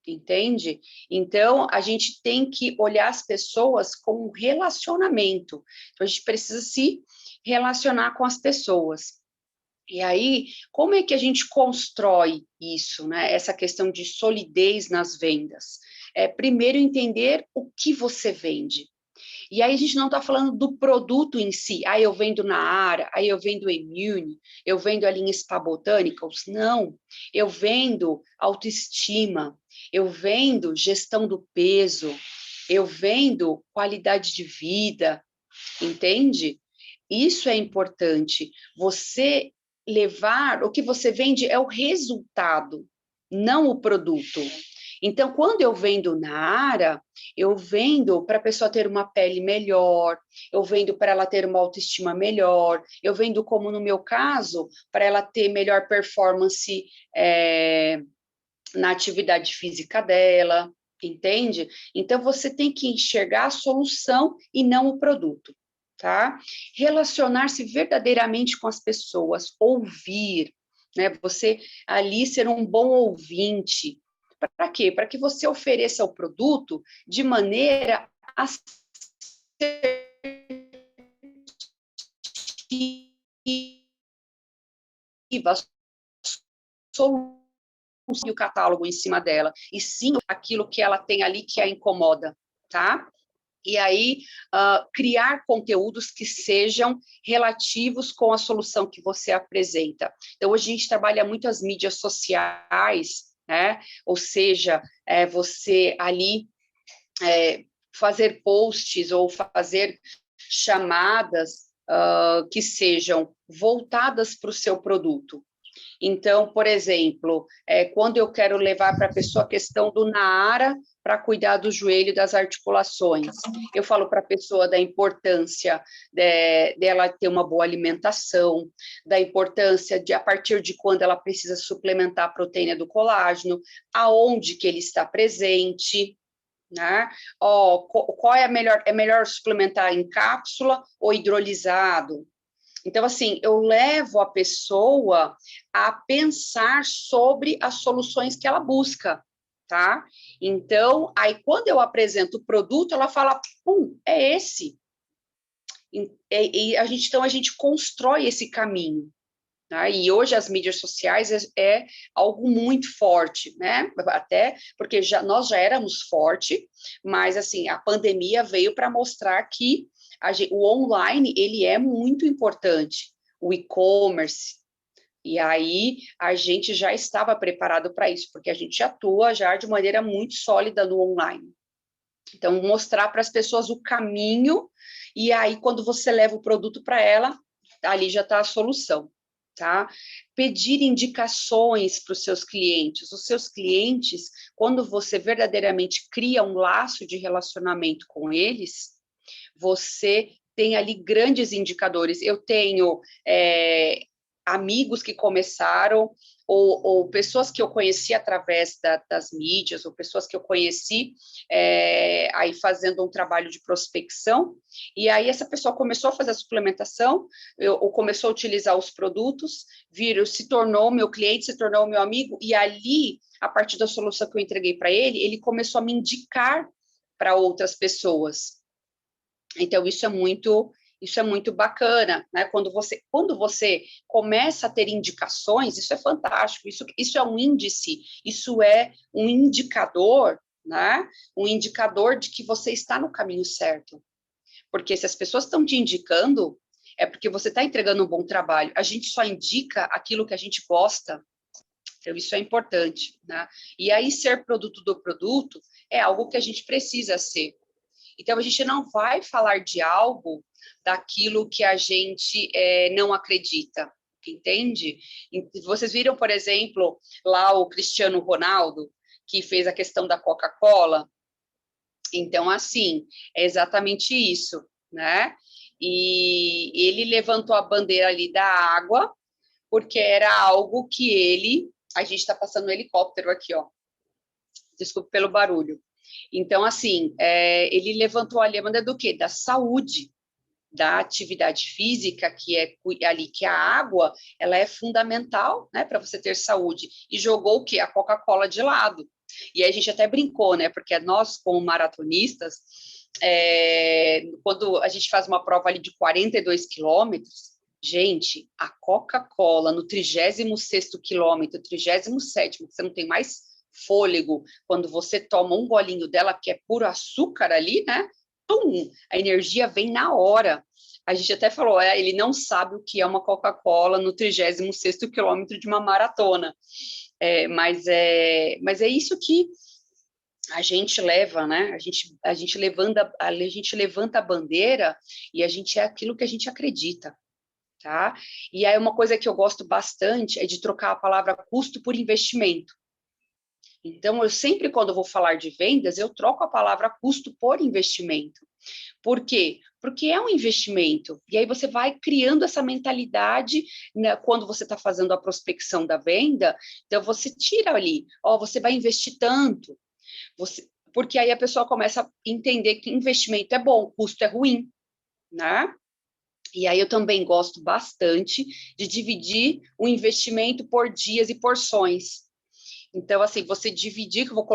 entende? Então, a gente tem que olhar as pessoas como um relacionamento. Então, a gente precisa se relacionar com as pessoas. E aí, como é que a gente constrói isso, né? Essa questão de solidez nas vendas? Primeiro, entender o que você vende. E aí, a gente não está falando do produto em si. Ah, eu vendo na Ara, aí eu vendo Immune, eu vendo ali em Spa Botanicals. Não, eu vendo autoestima, eu vendo gestão do peso, eu vendo qualidade de vida, entende? Isso é importante. Você levar, o que você vende é o resultado, não o produto. Então, quando eu vendo na Ara, eu vendo para a pessoa ter uma pele melhor, eu vendo para ela ter uma autoestima melhor, eu vendo, como no meu caso, para ela ter melhor performance na atividade física dela, entende? Então, você tem que enxergar a solução e não o produto, tá? Relacionar-se verdadeiramente com as pessoas, ouvir, né? Você ali ser um bom ouvinte. Para quê? Para que você ofereça o produto de maneira assertiva, solução e o catálogo em cima dela, e sim aquilo que ela tem ali que a incomoda, tá? E aí, criar conteúdos que sejam relativos com a solução que você apresenta. Então, hoje a gente trabalha muito as mídias sociais, né? Ou seja, você ali fazer posts ou fazer chamadas que sejam voltadas para o seu produto. Então, por exemplo, quando eu quero levar para a pessoa a questão do Naara para cuidar do joelho e das articulações, eu falo para a pessoa da importância dela ter uma boa alimentação, da importância de, a partir de quando ela precisa suplementar a proteína do colágeno, aonde que ele está presente, né? Qual é a melhor? É melhor suplementar em cápsula ou hidrolisado? Então, assim, eu levo a pessoa a pensar sobre as soluções que ela busca, tá? Então, aí quando eu apresento o produto, ela fala, é esse. Então, a gente constrói esse caminho. Tá? E hoje as mídias sociais é algo muito forte, né? Até porque nós já éramos forte, mas assim, a pandemia veio para mostrar que o online ele é muito importante, o e-commerce. E aí a gente já estava preparado para isso, porque a gente atua já de maneira muito sólida no online. Então, mostrar para as pessoas o caminho, e aí quando você leva o produto para ela, ali já está a solução. Tá? Pedir indicações para os seus clientes. Os seus clientes, quando você verdadeiramente cria um laço de relacionamento com eles, você tem ali grandes indicadores. Eu tenho amigos que começaram, ou pessoas que eu conheci através das mídias, ou pessoas que eu conheci aí fazendo um trabalho de prospecção, e aí essa pessoa começou a fazer a suplementação, ou começou a utilizar os produtos, se tornou meu cliente, se tornou meu amigo, e ali, a partir da solução que eu entreguei para ele, ele começou a me indicar para outras pessoas. Então, isso é muito Isso é muito bacana, né? Quando você começa a ter indicações, isso é fantástico, isso é um índice, isso é um indicador, né? Um indicador de que você está no caminho certo. Porque se as pessoas estão te indicando, é porque você está entregando um bom trabalho. A gente só indica aquilo que a gente gosta. Então, isso é importante, né? E aí, ser produto do produto é algo que a gente precisa ser. Então, a gente não vai falar de algo daquilo que a gente não acredita, entende? Vocês viram, por exemplo, lá o Cristiano Ronaldo, que fez a questão da Coca-Cola? Então, assim, é exatamente isso, né? E ele levantou a bandeira ali da água, porque era algo que ele... A gente está passando um helicóptero aqui, ó. Desculpe pelo barulho. Então, assim, ele levantou ali a bandeira do quê? Da saúde, da atividade física, que é ali, que a água, ela é fundamental, né, para você ter saúde. E jogou o quê? A Coca-Cola de lado. E aí a gente até brincou, né, porque nós, como maratonistas, quando a gente faz uma prova ali de 42 quilômetros, gente, a Coca-Cola no 36º quilômetro, 37º, você não tem mais fôlego, quando você toma um golinho dela, que é puro açúcar ali, né? Pum, a energia vem na hora. A gente até falou, ele não sabe o que é uma Coca-Cola no 36º quilômetro de uma maratona. Mas é isso que a gente leva, né? A gente levanta a bandeira e a gente é aquilo que a gente acredita, tá? E aí uma coisa que eu gosto bastante é de trocar a palavra custo por investimento. Então, eu sempre, quando eu vou falar de vendas, eu troco a palavra custo por investimento. Por quê? Porque é um investimento. E aí você vai criando essa mentalidade, né, quando você está fazendo a prospecção da venda. Então, você tira ali, você vai investir tanto. Porque aí a pessoa começa a entender que investimento é bom, custo é ruim, né? E aí eu também gosto bastante de dividir o investimento por dias e porções. Então, assim, você dividir, que eu vou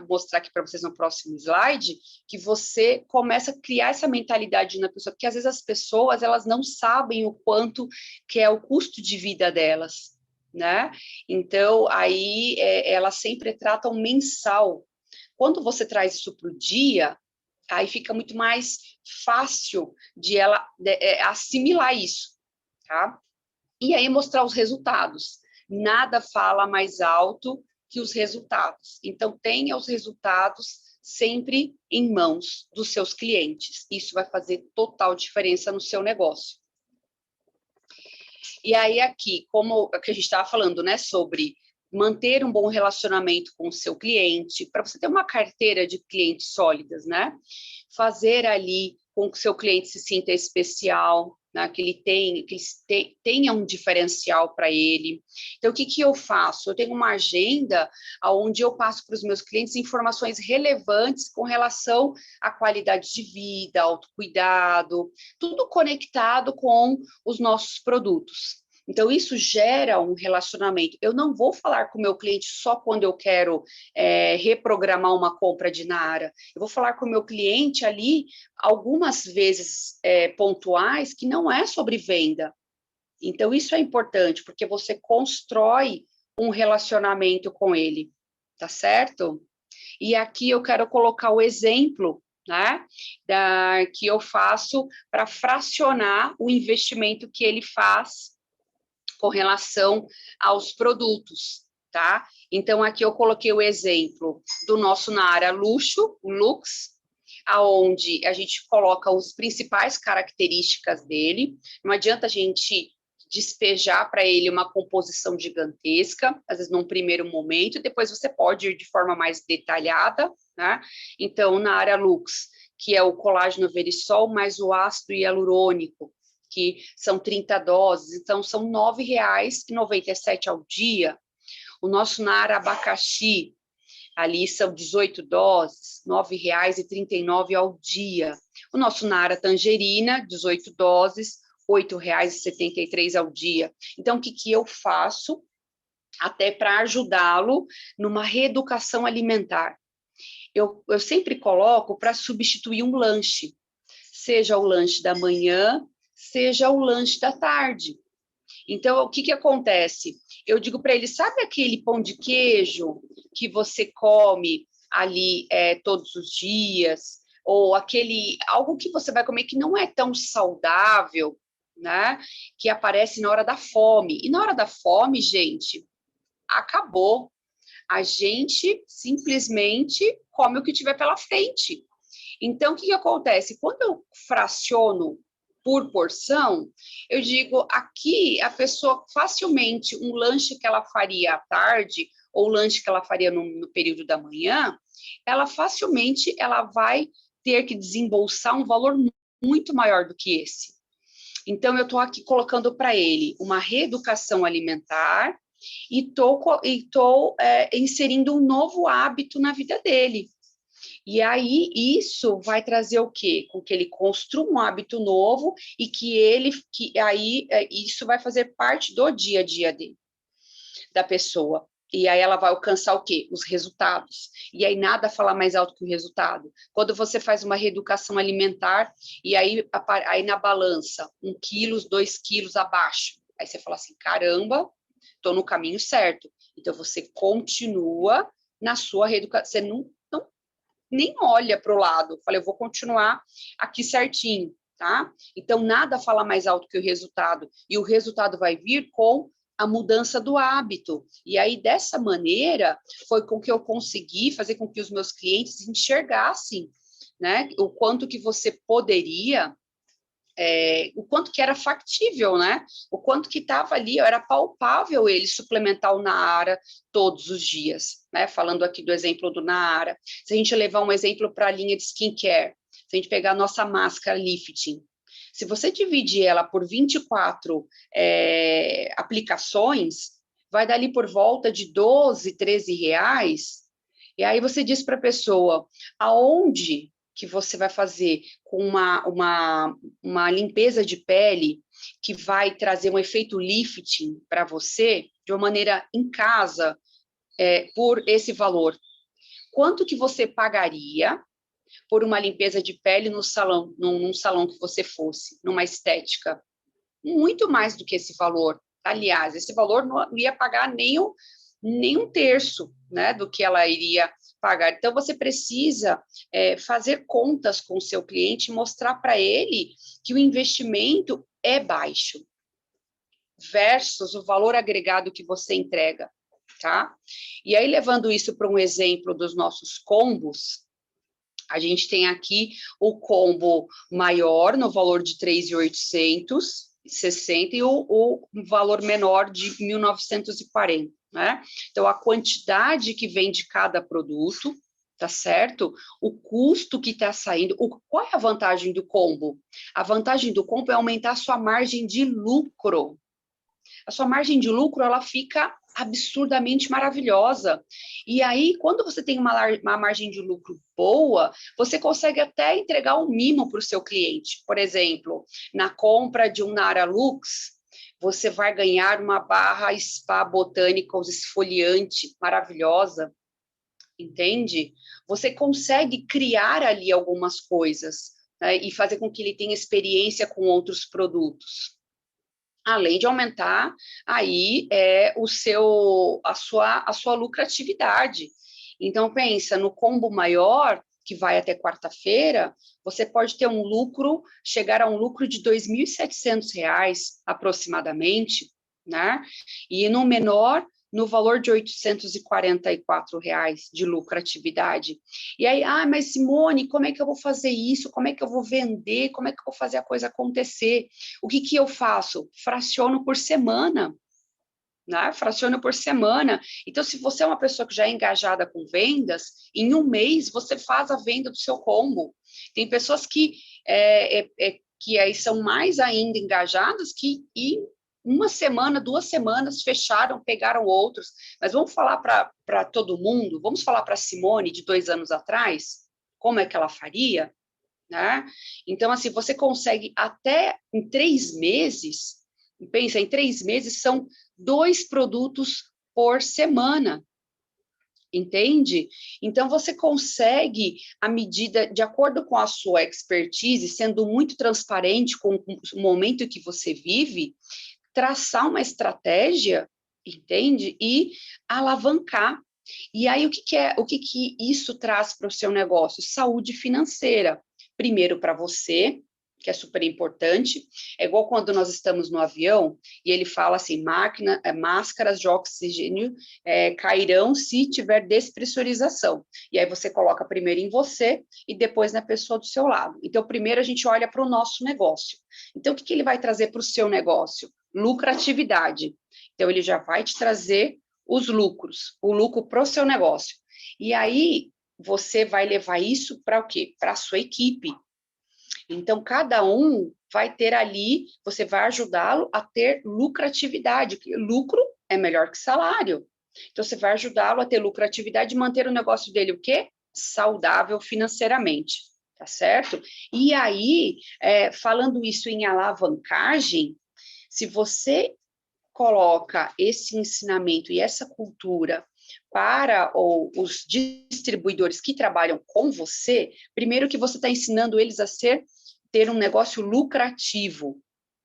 mostrar aqui para vocês no próximo slide, que você começa a criar essa mentalidade na pessoa, porque às vezes as pessoas, elas não sabem o quanto que é o custo de vida delas, né? Então, aí elas sempre tratam mensal. Quando você traz isso para o dia, aí fica muito mais fácil de ela assimilar isso, tá? E aí mostrar os resultados. Nada fala mais alto que os resultados. Então, tenha os resultados sempre em mãos dos seus clientes. Isso vai fazer total diferença no seu negócio. E aí, aqui, como que a gente estava falando, né, sobre manter um bom relacionamento com o seu cliente, para você ter uma carteira de clientes sólidas, né? Fazer ali com que o seu cliente se sinta especial, né? Que ele tenha um diferencial para ele. Então, o que eu faço? Eu tenho uma agenda onde eu passo para os meus clientes informações relevantes com relação à qualidade de vida, autocuidado, tudo conectado com os nossos produtos. Então, isso gera um relacionamento. Eu não vou falar com o meu cliente só quando eu quero reprogramar uma compra de Nara. Eu vou falar com o meu cliente ali, algumas vezes pontuais, que não é sobre venda. Então, isso é importante, porque você constrói um relacionamento com ele, tá certo? E aqui eu quero colocar o exemplo, né, que eu faço para fracionar o investimento que ele faz com relação aos produtos, tá? Então, aqui eu coloquei o exemplo do nosso Nara Luxo, o Lux, aonde a gente coloca as principais características dele. Não adianta a gente despejar para ele uma composição gigantesca, às vezes num primeiro momento, e depois você pode ir de forma mais detalhada, né? Então, na área Lux, que é o colágeno verisol mais o ácido hialurônico, que são 30 doses, então são R$ 9,97 ao dia. O nosso Nara Abacaxi, ali são 18 doses, R$ 9,39 ao dia. O nosso Nara Tangerina, 18 doses, R$ 8,73 ao dia. Então, o que eu faço até para ajudá-lo numa reeducação alimentar? Eu sempre coloco para substituir um lanche, seja o lanche da manhã, seja o lanche da tarde. Então, o que que acontece? Eu digo para ele, sabe aquele pão de queijo que você come ali todos os dias? Ou algo que você vai comer que não é tão saudável, né? Que aparece na hora da fome. E na hora da fome, gente, acabou. A gente simplesmente come o que tiver pela frente. Então, o que que acontece? Quando eu fraciono por porção, eu digo, aqui a pessoa facilmente, um lanche que ela faria à tarde, ou lanche que ela faria no período da manhã, ela facilmente ela vai ter que desembolsar um valor muito maior do que esse. Então, eu estou aqui colocando para ele uma reeducação alimentar e estou inserindo um novo hábito na vida dele. E aí, isso vai trazer o quê? Com que ele construa um hábito novo e isso vai fazer parte do dia a dia dele, da pessoa. E aí ela vai alcançar o quê? Os resultados. E aí nada fala mais alto que o resultado. Quando você faz uma reeducação alimentar e aí na balança, 1 quilo, 2 quilos abaixo, aí você fala assim, caramba, estou no caminho certo. Então você continua na sua reeducação, você não nem olha para o lado. Falei, eu vou continuar aqui certinho, tá? Então, nada fala mais alto que o resultado. E o resultado vai vir com a mudança do hábito. E aí, dessa maneira, foi com que eu consegui fazer com que os meus clientes enxergassem, né? O quanto que você poderia... o quanto que era factível, né? O quanto que estava ali, era palpável ele suplementar o Naara todos os dias, né? Falando aqui do exemplo do Naara. Se a gente levar um exemplo para a linha de skincare, se a gente pegar a nossa máscara lifting, se você dividir ela por 24 aplicações, vai dar ali por volta de 12, 13 reais, e aí você diz para a pessoa, aonde que você vai fazer com uma limpeza de pele que vai trazer um efeito lifting para você, de uma maneira em casa, por esse valor. Quanto que você pagaria por uma limpeza de pele no salão, num salão que você fosse, numa estética? Muito mais do que esse valor. Aliás, esse valor não ia pagar nem um terço, né, do que ela iria pagar. Então, você precisa fazer contas com o seu cliente e mostrar para ele que o investimento é baixo versus o valor agregado que você entrega, tá? E aí, levando isso para um exemplo dos nossos combos, a gente tem aqui o combo maior no valor de 3.860 e o valor menor de 1.940, né? Então, a quantidade que vem de cada produto, tá certo? O custo que está saindo. Qual é a vantagem do combo? A vantagem do combo é aumentar a sua margem de lucro. A sua margem de lucro, ela fica absurdamente maravilhosa. E aí, quando você tem uma margem de lucro boa, você consegue até entregar um mimo para o seu cliente. Por exemplo, na compra de um Nara Lux, você vai ganhar uma barra Spa Botanicals esfoliante maravilhosa, entende? Você consegue criar ali algumas coisas, né, e fazer com que ele tenha experiência com outros produtos. Além de aumentar aí a sua lucratividade. Então, pensa, no combo maior, que vai até quarta-feira, você pode ter chegar a um lucro de R$ 2.700 aproximadamente, né? E no menor, no valor de R$ 844 de lucratividade. E aí, mas Simone, como é que eu vou fazer isso? Como é que eu vou vender? Como é que eu vou fazer a coisa acontecer? O que que eu faço? Fraciono por semana, né? Fraciono por semana. Então, se você é uma pessoa que já é engajada com vendas, em um mês você faz a venda do seu combo. Tem pessoas que aí são mais ainda engajadas que uma semana, 2 semanas, fecharam, pegaram outros. Mas vamos falar para todo mundo, vamos falar para a Simone, de 2 anos atrás, como é que ela faria, né? Então, assim, você consegue até em 3 meses, pensa, em 3 meses são 2 produtos por semana. Entende? Então, você consegue, à medida, de acordo com a sua expertise, sendo muito transparente com o momento que você vive, traçar uma estratégia, entende? E alavancar. E aí, o que isso traz para o seu negócio? Saúde financeira. Primeiro, para você, que é super importante. É igual quando nós estamos no avião e ele fala assim, máscaras de oxigênio cairão se tiver despressurização. E aí você coloca primeiro em você e depois na pessoa do seu lado. Então, primeiro a gente olha para o nosso negócio. Então, o que ele vai trazer para o seu negócio? Lucratividade. Então, ele já vai te trazer os lucros, o lucro para o seu negócio. E aí, você vai levar isso para o quê? Para a sua equipe. Então, cada um vai ter ali, você vai ajudá-lo a ter lucratividade, porque lucro é melhor que salário. Então, você vai ajudá-lo a ter lucratividade e manter o negócio dele o quê? Saudável financeiramente, tá certo? E aí, falando isso em alavancagem, se você coloca esse ensinamento e essa cultura para os distribuidores que trabalham com você, primeiro que você está ensinando eles a ter um negócio lucrativo,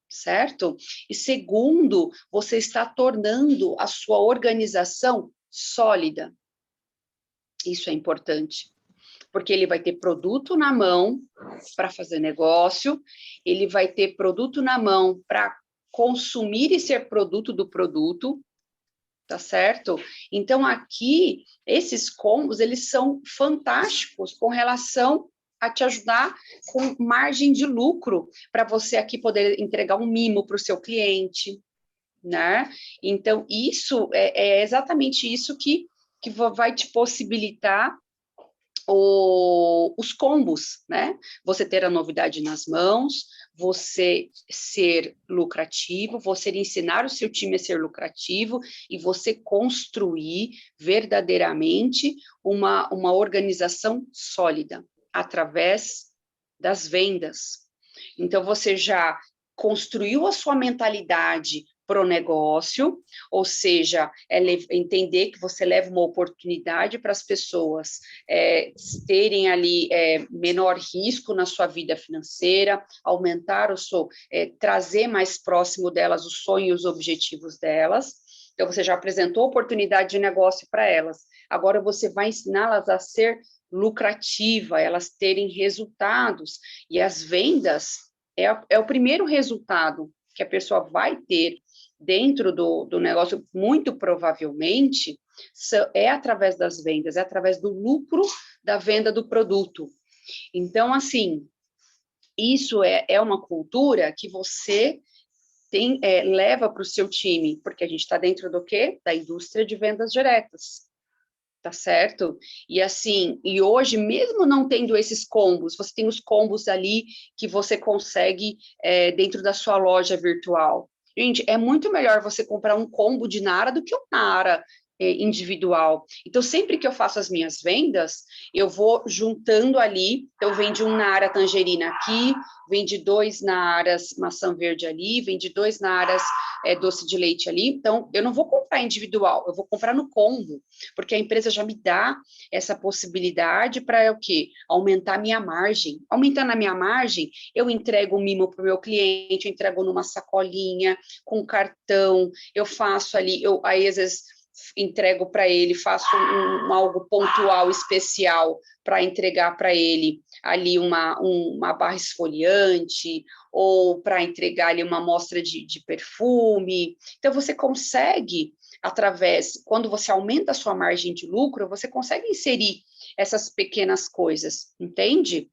certo? E segundo, você está tornando a sua organização sólida. Isso é importante, porque ele vai ter produto na mão para fazer negócio, ele vai ter produto na mão para consumir e ser produto do produto, tá certo? Então, aqui, esses combos, eles são fantásticos com relação a te ajudar com margem de lucro, para você aqui poder entregar um mimo para o seu cliente, né? Então, isso é exatamente isso que vai te possibilitar os combos, né? Você ter a novidade nas mãos, você ser lucrativo, você ensinar o seu time a ser lucrativo e você construir verdadeiramente uma organização sólida através das vendas. Então, você já construiu a sua mentalidade para o negócio, ou seja, entender que você leva uma oportunidade para as pessoas terem ali menor risco na sua vida financeira, aumentar trazer mais próximo delas os sonhos e os objetivos delas. Então, você já apresentou oportunidade de negócio para elas. Agora, você vai ensiná-las a ser lucrativa, elas terem resultados. E as vendas é o primeiro resultado que a pessoa vai ter dentro do negócio, muito provavelmente, é através das vendas, é através do lucro da venda do produto. Então, assim, isso é uma cultura que você leva para o seu time, porque a gente está dentro do quê? Da indústria de vendas diretas. Tá certo? E assim, e hoje, mesmo não tendo esses combos, você tem os combos ali que você consegue dentro da sua loja virtual. Gente, é muito melhor você comprar um combo de Nara do que um Nara individual. Então, sempre que eu faço as minhas vendas, eu vou juntando ali, então vende um Nara tangerina aqui, vende 2 Naras maçã verde ali, vende 2 Naras doce de leite ali. Então, eu não vou comprar individual, eu vou comprar no combo, porque a empresa já me dá essa possibilidade para o quê? Aumentar a minha margem. Aumentando a minha margem, eu entrego um mimo para o meu cliente, eu entrego numa sacolinha, com cartão, eu faço ali, aí às vezes entrego para ele, faço algo pontual, especial, para entregar para ele ali uma barra esfoliante, ou para entregar ali uma amostra de perfume. Então, você consegue, quando você aumenta a sua margem de lucro, você consegue inserir essas pequenas coisas, entende?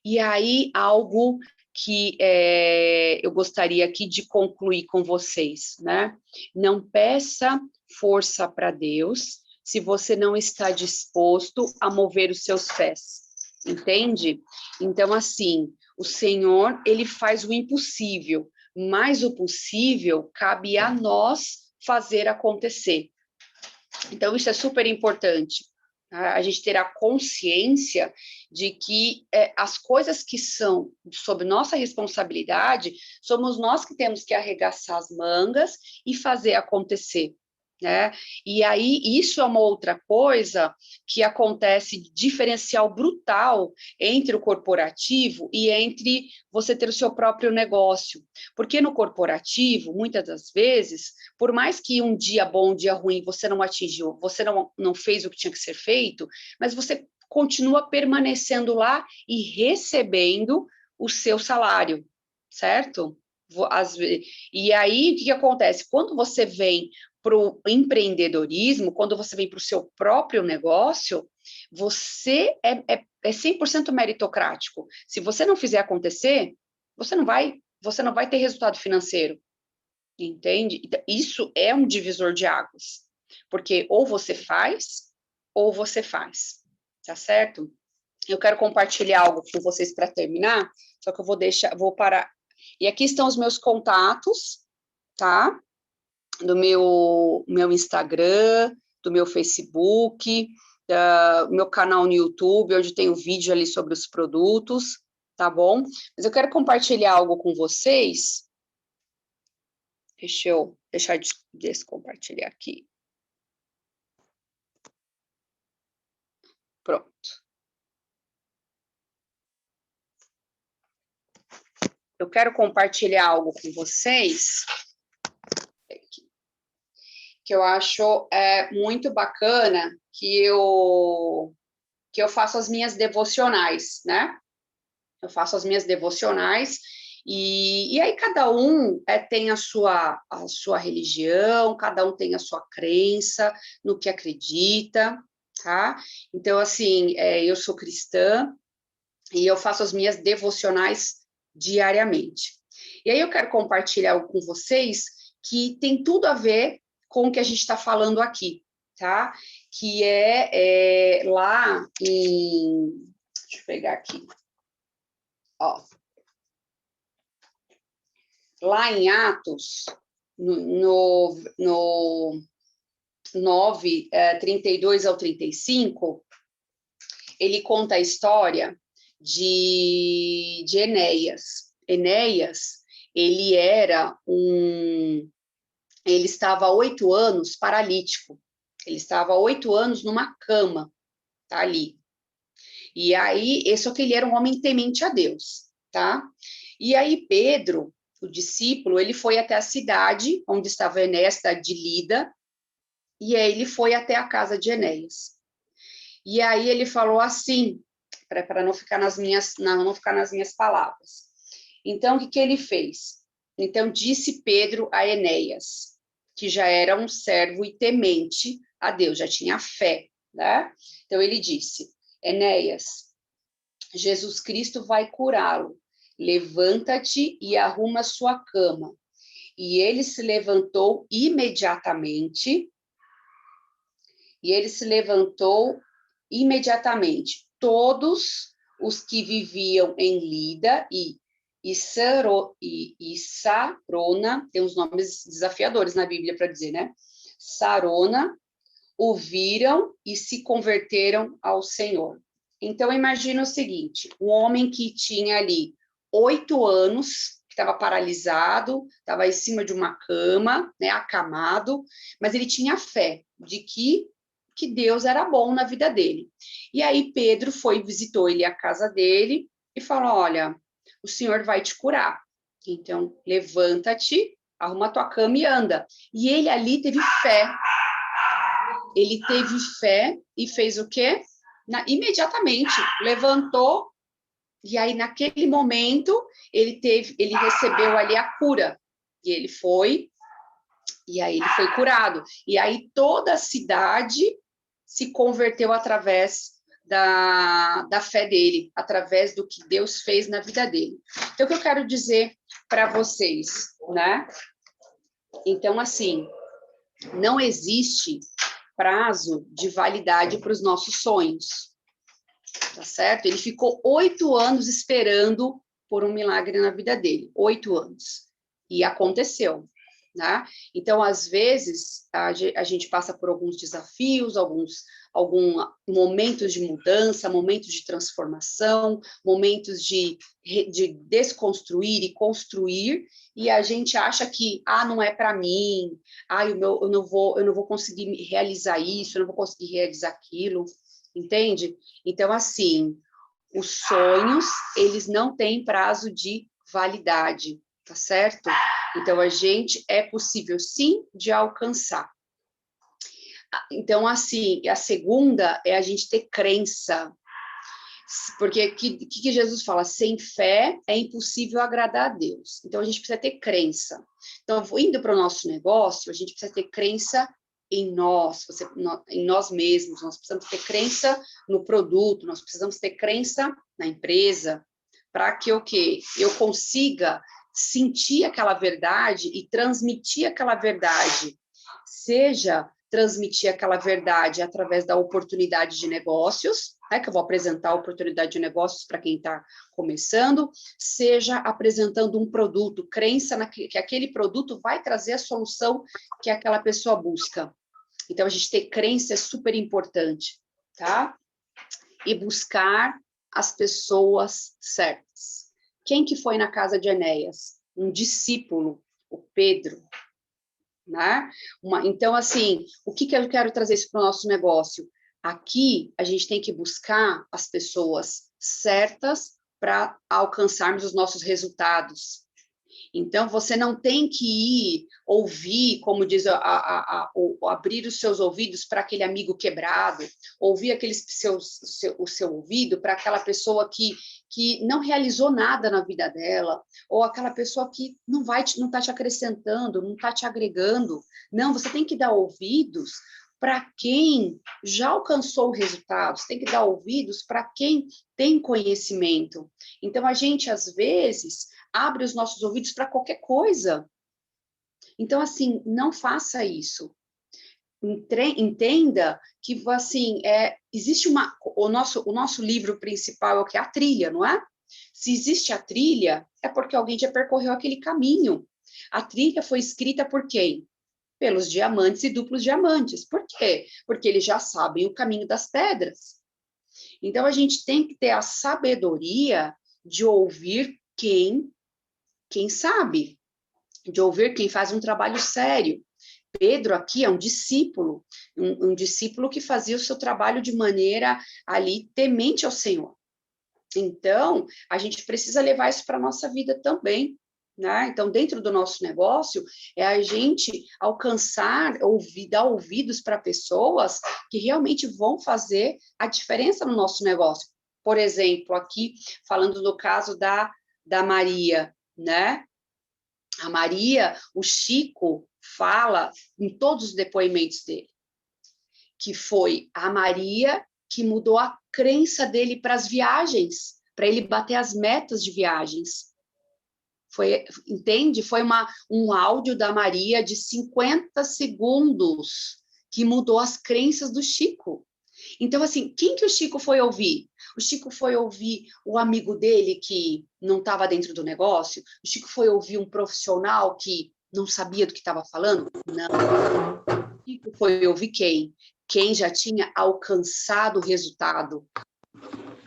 E aí, algo que eu gostaria aqui de concluir com vocês, né? Não peça força para Deus se você não está disposto a mover os seus pés, entende? Então, assim, o Senhor, ele faz o impossível, mas o possível cabe a nós fazer acontecer. Então, isso é super importante. A gente ter a consciência de que as coisas que são sob nossa responsabilidade, somos nós que temos que arregaçar as mangas e fazer acontecer, né? E aí, isso é uma outra coisa que acontece, diferencial brutal entre o corporativo e entre você ter o seu próprio negócio. Porque no corporativo, muitas das vezes, por mais que um dia bom, um dia ruim, você não atingiu, você não fez o que tinha que ser feito, mas você continua permanecendo lá e recebendo o seu salário, certo? E aí, o que acontece? Quando você vem para o empreendedorismo, quando você vem para o seu próprio negócio, você é 100% meritocrático. Se você não fizer acontecer, você não vai ter resultado financeiro, entende? Isso é um divisor de águas, porque ou você faz, tá certo? Eu quero compartilhar algo com vocês para terminar, só que eu vou parar. E aqui estão os meus contatos, tá? Do meu Instagram, do meu Facebook, meu canal no YouTube, onde tem um vídeo ali sobre os produtos, tá bom? Mas eu quero compartilhar algo com vocês. Deixa eu deixar de descompartilhar aqui. Pronto. Eu quero compartilhar algo com vocês que eu acho muito bacana, que eu faço as minhas devocionais, né? Eu faço as minhas devocionais e aí cada um tem a sua religião, cada um tem a sua crença no que acredita, tá? Então, assim, eu sou cristã e eu faço as minhas devocionais diariamente. E aí eu quero compartilhar algo com vocês que tem tudo a ver com o que a gente está falando aqui, tá? Que lá em... Deixa eu pegar aqui. Ó. Lá em Atos, no 9, 32 ao 35, ele conta a história de Enéas. Enéas, ele estava há 8 anos paralítico. Ele estava há 8 anos numa cama, tá ali. E aí, só que ele era um homem temente a Deus, tá? E aí Pedro, o discípulo, ele foi até a cidade onde estava Enéas, cidade de Lida, e aí ele foi até a casa de Enéas. E aí ele falou assim, para não ficar nas minhas palavras. Então, o que ele fez? Então, disse Pedro a Enéas, que já era um servo e temente a Deus, já tinha fé, né? Então, ele disse, Enéas, Jesus Cristo vai curá-lo. Levanta-te e arruma sua cama. E ele se levantou imediatamente. Todos os que viviam em Lida e Sarona, tem uns nomes desafiadores na Bíblia para dizer, né? Sarona, o viram e se converteram ao Senhor. Então, imagina o seguinte, um homem que tinha ali 8 anos, que estava paralisado, estava em cima de uma cama, né, acamado, mas ele tinha fé de que Deus era bom na vida dele. E aí Pedro visitou ele à casa dele e falou, olha, o Senhor vai te curar. Então, levanta-te, arruma tua cama e anda. E ele ali teve fé. Ele teve fé e fez o quê? Imediatamente, levantou, e aí naquele momento ele recebeu ali a cura. E ele foi, e aí ele foi curado. E aí toda a cidade se converteu através da fé dele, através do que Deus fez na vida dele. Então, o que eu quero dizer para vocês, né? Então, assim, não existe prazo de validade para os nossos sonhos, tá certo? Ele ficou 8 anos esperando por um milagre na vida dele, 8 anos. E aconteceu. né? Então, às vezes, a gente passa por alguns desafios, alguns momentos de mudança, momentos de transformação, momentos de desconstruir e construir, e a gente acha que, não é para mim, eu não vou conseguir realizar isso, eu não vou conseguir realizar aquilo, entende? Então, assim, os sonhos, eles não têm prazo de validade, tá certo? Então, é possível, sim, de alcançar. Então, assim, a segunda é a gente ter crença. Porque o que Jesus fala? Sem fé é impossível agradar a Deus. Então, a gente precisa ter crença. Então, indo para o nosso negócio, a gente precisa ter crença em nós, em nós mesmos. Nós precisamos ter crença no produto, nós precisamos ter crença na empresa, para que eu consiga sentir aquela verdade e transmitir aquela verdade. Seja transmitir aquela verdade através da oportunidade de negócios, né, que eu vou apresentar a oportunidade de negócios para quem está começando, seja apresentando um produto, crença que aquele produto vai trazer a solução que aquela pessoa busca. Então, a gente ter crença é super importante, tá? E buscar as pessoas certas. Quem que foi na casa de Enéas? Um discípulo, o Pedro, né? Então, assim, o que eu quero trazer isso para o nosso negócio? Aqui, a gente tem que buscar as pessoas certas para alcançarmos os nossos resultados. Então, você não tem que ir ouvir, como diz, abrir os seus ouvidos para aquele amigo quebrado, ouvir o seu ouvido para aquela pessoa que não realizou nada na vida dela, ou aquela pessoa que não está te acrescentando, não está te agregando. Não, você tem que dar ouvidos para quem já alcançou resultados, tem que dar ouvidos para quem tem conhecimento. Então, a gente, às vezes, abre os nossos ouvidos para qualquer coisa. Então, assim, não faça isso. Entenda que, assim, existe o nosso livro principal é o que? A trilha, não é? Se existe a trilha, é porque alguém já percorreu aquele caminho. A trilha foi escrita por quem? Pelos diamantes e duplos diamantes. Por quê? Porque eles já sabem o caminho das pedras. Então, a gente tem que ter a sabedoria de ouvir quem sabe, de ouvir quem faz um trabalho sério. Pedro aqui é um discípulo, um discípulo que fazia o seu trabalho de maneira ali temente ao Senhor. Então, a gente precisa levar isso para a nossa vida também, né? Então, dentro do nosso negócio, é a gente alcançar, dar ouvidos para pessoas que realmente vão fazer a diferença no nosso negócio. Por exemplo, aqui, falando do caso da Maria, né? A Maria, o Chico fala em todos os depoimentos dele, que foi a Maria que mudou a crença dele para as viagens, para ele bater as metas de viagens. Entende? Foi um áudio da Maria de 50 segundos que mudou as crenças do Chico. Então, assim, quem que o Chico foi ouvir? O Chico foi ouvir o amigo dele que não estava dentro do negócio? O Chico foi ouvir um profissional que não sabia do que estava falando? Não. O Chico foi ouvir quem? Quem já tinha alcançado o resultado.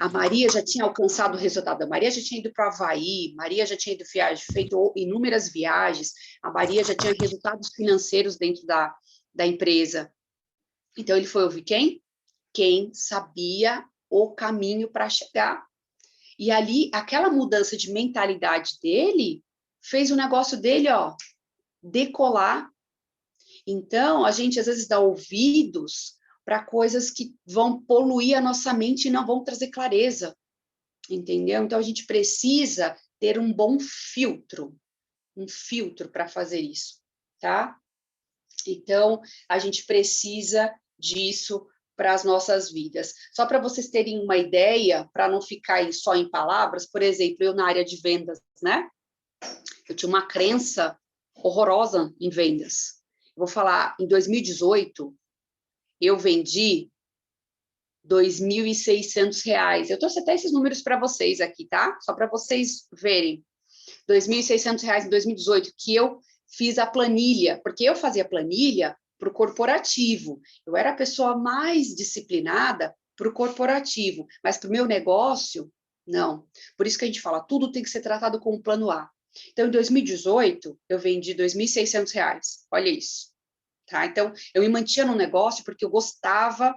A Maria já tinha alcançado o resultado. A Maria já tinha ido para o Havaí, Maria já tinha feito inúmeras viagens, a Maria já tinha resultados financeiros dentro da empresa. Então, ele foi ouvir quem? Quem sabia o caminho para chegar. E ali, aquela mudança de mentalidade dele fez o negócio dele, decolar. Então, a gente às vezes dá ouvidos para coisas que vão poluir a nossa mente e não vão trazer clareza, entendeu? Então, a gente precisa ter um bom filtro para fazer isso, tá? Então, a gente precisa disso para as nossas vidas. Só para vocês terem uma ideia, para não ficar só em palavras, por exemplo, eu na área de vendas, né? Eu tinha uma crença horrorosa em vendas. Eu vou falar, em 2018, eu vendi R$2.600. Eu trouxe até esses números para vocês aqui, tá? Só para vocês verem. R$2.600 em 2018, que eu fiz a planilha, porque eu fazia planilha para o corporativo. Eu era a pessoa mais disciplinada para o corporativo, mas para o meu negócio, não. Por isso que a gente fala, tudo tem que ser tratado como plano A. Então, em 2018, eu vendi R$ 2.600. Olha isso. Tá? Então, eu me mantinha no negócio porque eu gostava,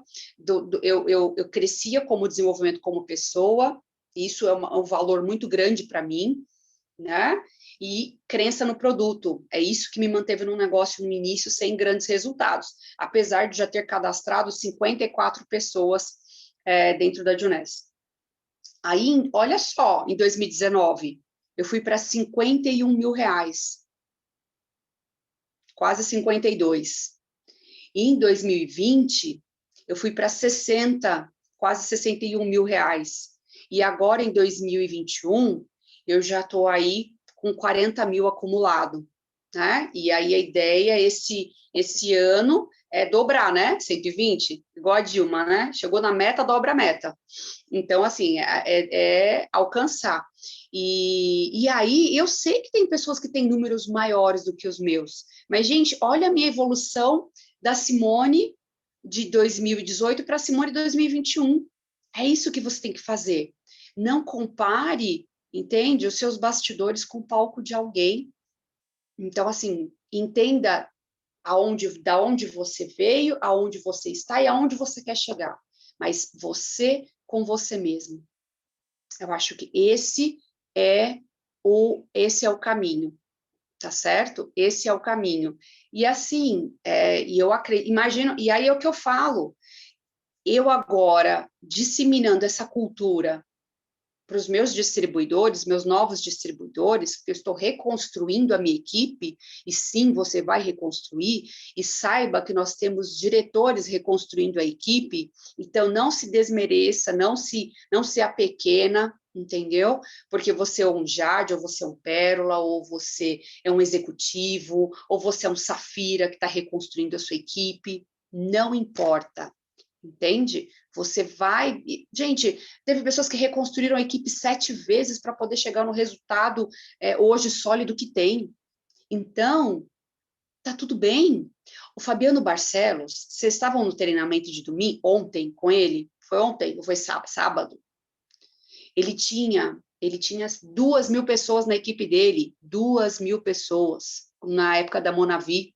eu crescia como desenvolvimento como pessoa, isso é um valor muito grande para mim, né? E crença no produto, é isso que me manteve no negócio no início sem grandes resultados, apesar de já ter cadastrado 54 pessoas dentro da Juness. Aí, olha só, em 2019, eu fui para R$ 51 mil, quase 52. E em 2020, eu fui para 60, quase 61 mil reais. E agora, em 2021, eu já estou aí com 40 mil acumulado, né? E aí a ideia, esse ano, é dobrar, né? 120, igual a Dilma, né? Chegou na meta, dobra a meta. Então, assim, é alcançar. E aí, eu sei que tem pessoas que têm números maiores do que os meus, mas, gente, olha a minha evolução da Simone de 2018 para a Simone de 2021. É isso que você tem que fazer. Não compare, entende, os seus bastidores com o palco de alguém. Então, assim, entenda da onde você veio, aonde você está e aonde você quer chegar. Mas você com você mesmo. Eu acho que esse é o caminho, tá certo? Esse é o caminho. E assim, e eu imagino, e aí é o que eu falo, eu agora disseminando essa cultura para os meus distribuidores, meus novos distribuidores, porque eu estou reconstruindo a minha equipe, e sim, você vai reconstruir, e saiba que nós temos diretores reconstruindo a equipe, então não se desmereça, não se apequena, entendeu? Porque você é um Jade, ou você é um Pérola, ou você é um executivo, ou você é um Safira que está reconstruindo a sua equipe, não importa. Entende? Você vai... Gente, teve pessoas que reconstruíram a equipe 7 vezes para poder chegar no resultado hoje sólido que tem. Então, tá tudo bem. O Fabiano Barcelos, vocês estavam no treinamento de domingo, ontem, com ele? Foi ontem ou foi sábado? Ele tinha 2.000 pessoas na equipe dele, 2.000 pessoas, na época da Monavi.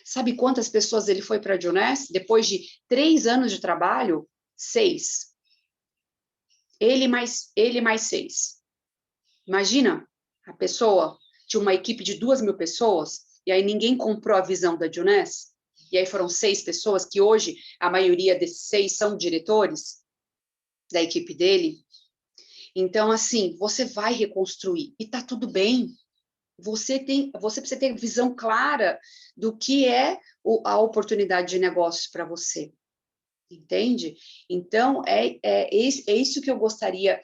Sabe quantas pessoas ele foi para a Juness? Depois de 3 anos de trabalho, 6. Ele mais 6. Imagina, a pessoa tinha uma equipe de 2.000 pessoas, e aí ninguém comprou a visão da Juness, e aí foram 6 pessoas, que hoje a maioria desses 6 são diretores da equipe dele. Então, assim, você vai reconstruir, e tá tudo bem. Você precisa ter visão clara do que é a oportunidade de negócio para você, entende? Então, é isso que eu gostaria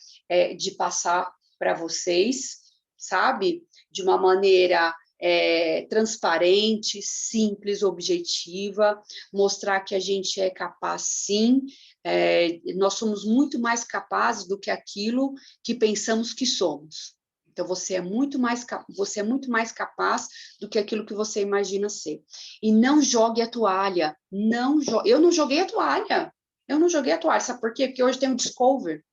de passar para vocês, sabe? De uma maneira transparente, simples, objetiva, mostrar que a gente é capaz, sim, nós somos muito mais capazes do que aquilo que pensamos que somos. Então, você é muito mais capaz do que aquilo que você imagina ser. E não jogue a toalha. Eu não joguei a toalha. Sabe por quê? Porque hoje tem o Discover.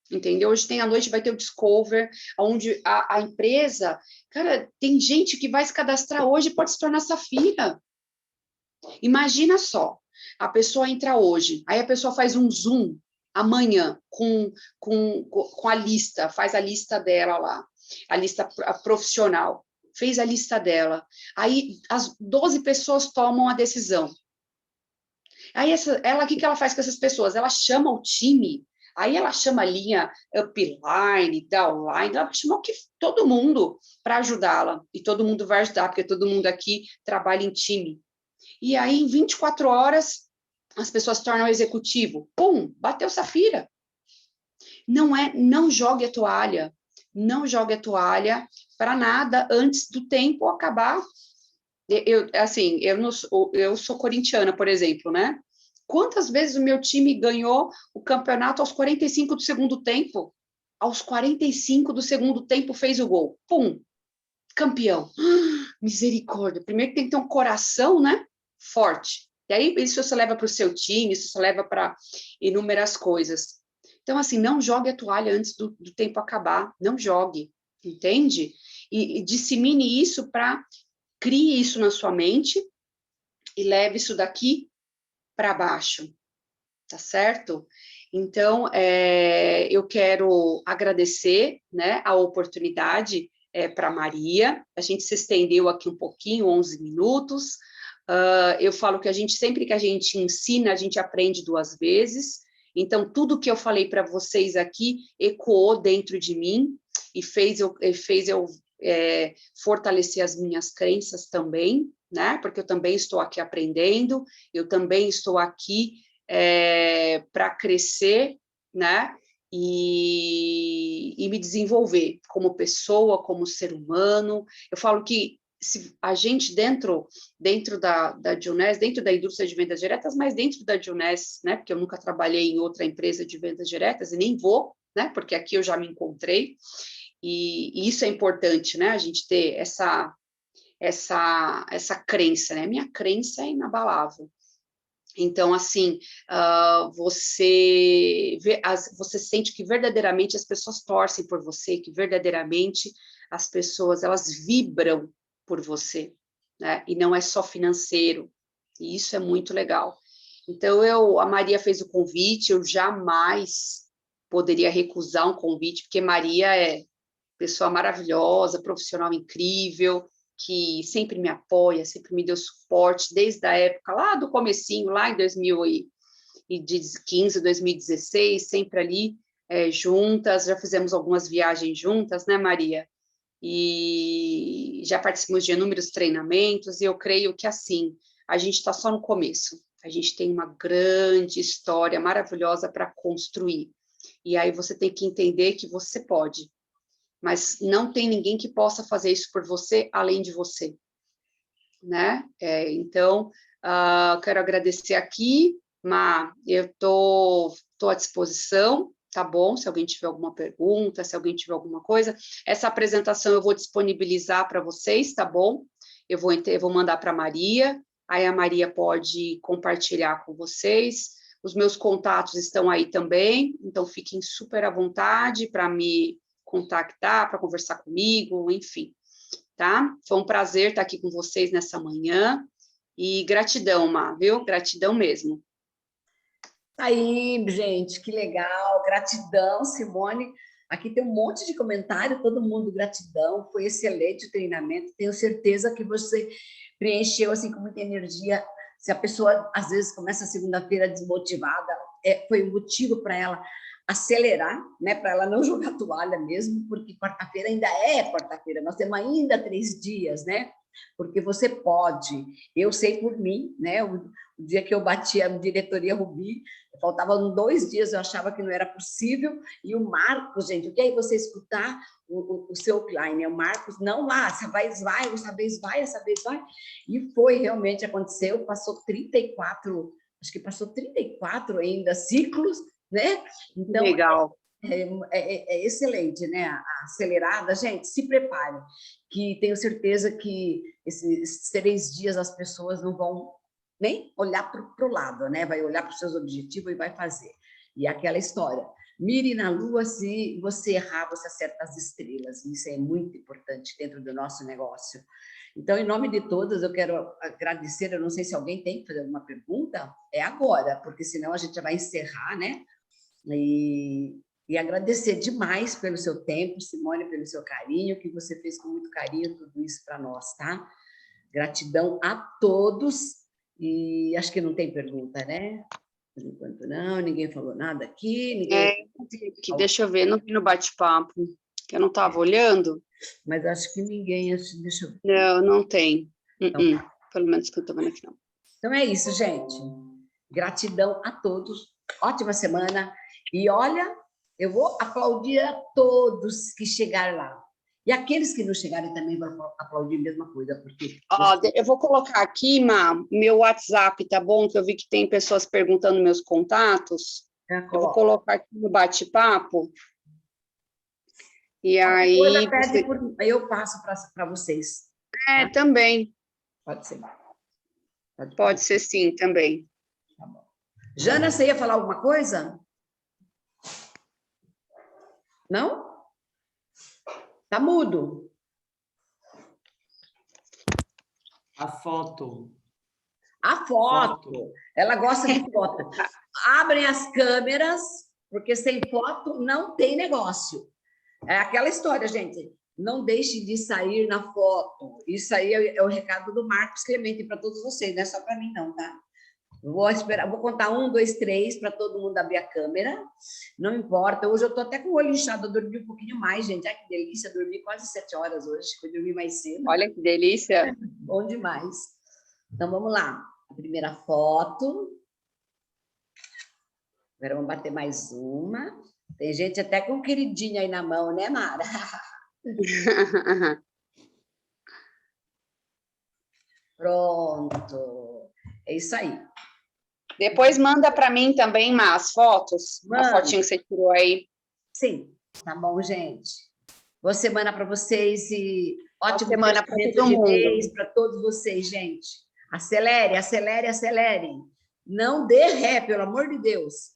Entendeu? Hoje tem à noite, vai ter o Discover, onde a empresa... Cara, tem gente que vai se cadastrar hoje e pode se tornar Safira. Imagina só. A pessoa entra hoje, aí a pessoa faz um Zoom amanhã com a lista, faz a lista dela lá, a lista profissional, fez a lista dela. Aí as 12 pessoas tomam a decisão. Aí o que ela faz com essas pessoas? Ela chama o time, aí ela chama a linha upline, downline, ela chama todo mundo para ajudá-la, e todo mundo vai ajudar, porque todo mundo aqui trabalha em time. E aí, em 24 horas, as pessoas tornam executivo. Pum, bateu Safira. Não jogue a toalha. Não jogue a toalha para nada antes do tempo acabar. Eu sou corintiana, por exemplo, né? Quantas vezes o meu time ganhou o campeonato aos 45 do segundo tempo? Aos 45 do segundo tempo fez o gol. Pum, campeão. misericórdia. Primeiro tem que ter um coração, né? Forte. E aí, isso você leva para o seu time, isso você leva para inúmeras coisas. Então, assim, não jogue a toalha antes do tempo acabar. Não jogue, entende? E dissemine isso crie isso na sua mente e leve isso daqui para baixo, tá certo? Então, eu quero agradecer, né, a oportunidade para a Maria. A gente se estendeu aqui um pouquinho, 11 minutos. Eu falo que sempre que a gente ensina, a gente aprende 2 vezes. Então, tudo que eu falei para vocês aqui ecoou dentro de mim e fez eu fortalecer as minhas crenças também, né? Porque eu também estou aqui aprendendo, eu também estou aqui para crescer, né? E me desenvolver como pessoa, como ser humano. Eu falo que se a gente dentro da Dionés, dentro da indústria de vendas diretas, mas dentro da Dionés, né? Porque eu nunca trabalhei em outra empresa de vendas diretas e nem vou, né? Porque aqui eu já me encontrei. E isso é importante, né? A gente ter essa crença, né? Minha crença é inabalável. Então, assim, você sente que verdadeiramente as pessoas torcem por você, que verdadeiramente as pessoas, elas vibram por você, né? E não é só financeiro. E isso é muito legal. Então, a Maria fez o convite, eu jamais poderia recusar um convite, porque Maria é pessoa maravilhosa, profissional incrível, que sempre me apoia, sempre me deu suporte, desde a época lá do comecinho, lá em 2015, 2016, sempre ali juntas, já fizemos algumas viagens juntas, né, Maria? E já participamos de inúmeros treinamentos, e eu creio que, assim, a gente está só no começo, a gente tem uma grande história maravilhosa para construir, e aí você tem que entender que você pode, mas não tem ninguém que possa fazer isso por você, além de você, né? Então, quero agradecer aqui, Má, eu estou à disposição, tá bom? Se alguém tiver alguma pergunta, se alguém tiver alguma coisa, essa apresentação eu vou disponibilizar para vocês, tá bom? Eu vou mandar para a Maria, aí a Maria pode compartilhar com vocês. Os meus contatos estão aí também, então fiquem super à vontade para me contactar, para conversar comigo, enfim, tá? Foi um prazer estar aqui com vocês nessa manhã, e gratidão, Má, viu? Gratidão mesmo. Aí, gente, que legal, gratidão, Simone. Aqui tem um monte de comentário, todo mundo gratidão, foi excelente o treinamento, tenho certeza que você preencheu assim com muita energia. Se a pessoa às vezes começa a segunda-feira desmotivada, foi um motivo para ela acelerar, né, para ela não jogar toalha mesmo, porque quarta-feira ainda é quarta-feira, nós temos ainda 3 dias, né? Porque você pode. Eu sei por mim, né? O dia que eu bati a diretoria Rubi, faltavam 2 dias, eu achava que não era possível, e o Marcos, gente, o que é você escutar o seu cliente, né? O Marcos, não, essa vez vai, essa vez vai, e foi, realmente aconteceu, passou 34, acho que passou 34 ainda ciclos, né? Então, legal. É excelente, né? A acelerada, gente, se prepare, que tenho certeza que esses 3 dias as pessoas não vão nem olhar para o lado, né? Vai olhar para os seus objetivos e vai fazer. E aquela história, mire na lua, se você errar, você acerta as estrelas. Isso é muito importante dentro do nosso negócio. Então, em nome de todas, eu quero agradecer. Eu não sei se alguém tem que fazer alguma pergunta, é agora, porque senão a gente já vai encerrar, né? E agradecer demais pelo seu tempo, Simone, pelo seu carinho, que você fez com muito carinho tudo isso para nós, tá? Gratidão a todos, e acho que não tem pergunta, né? Por enquanto não, ninguém falou nada aqui, ninguém... Deixa eu ver, não vi no bate-papo, que eu não estava olhando. Mas acho que ninguém, deixa eu ver. Não tem. Então, pelo menos que eu estou vendo aqui, não. Então é isso, gente. Gratidão a todos, ótima semana, e olha, eu vou aplaudir a todos que chegaram lá. E aqueles que não chegarem também vão aplaudir a mesma coisa, porque... eu vou colocar aqui, Má, meu WhatsApp, tá bom? Que eu vi que tem pessoas perguntando meus contatos. Eu vou colocar aqui no bate-papo. E aí... Aí eu passo para vocês. É, também. Pode ser. Pode ser sim, também. Tá bom. Jana, você ia falar alguma coisa? Não? Tá mudo. A foto. A foto. Ela gosta de foto. Abrem as câmeras, porque sem foto não tem negócio. É aquela história, gente. Não deixe de sair na foto. Isso aí é o recado do Marcos Clemente para todos vocês, não é só para mim, não, tá? Vou esperar, vou contar 1, 2, 3 para todo mundo abrir a câmera. Não importa. Hoje eu tô até com o olho inchado, eu dormi um pouquinho mais, gente. Ai, que delícia, dormi quase 7 horas hoje. Fui dormir mais cedo. Olha que delícia. Bom demais. Então vamos lá. A primeira foto. Agora vamos bater mais uma. Tem gente até com queridinha aí na mão, né, Mara? Pronto. É isso aí. Depois manda para mim também, as fotos. Manda. A fotinha que você tirou aí. Sim, tá bom, gente. Boa semana para vocês e ótimo semana para crescimento todo de mundo. mês para todos vocês, gente. Acelere, acelere, acelere. Não dê ré, pelo amor de Deus.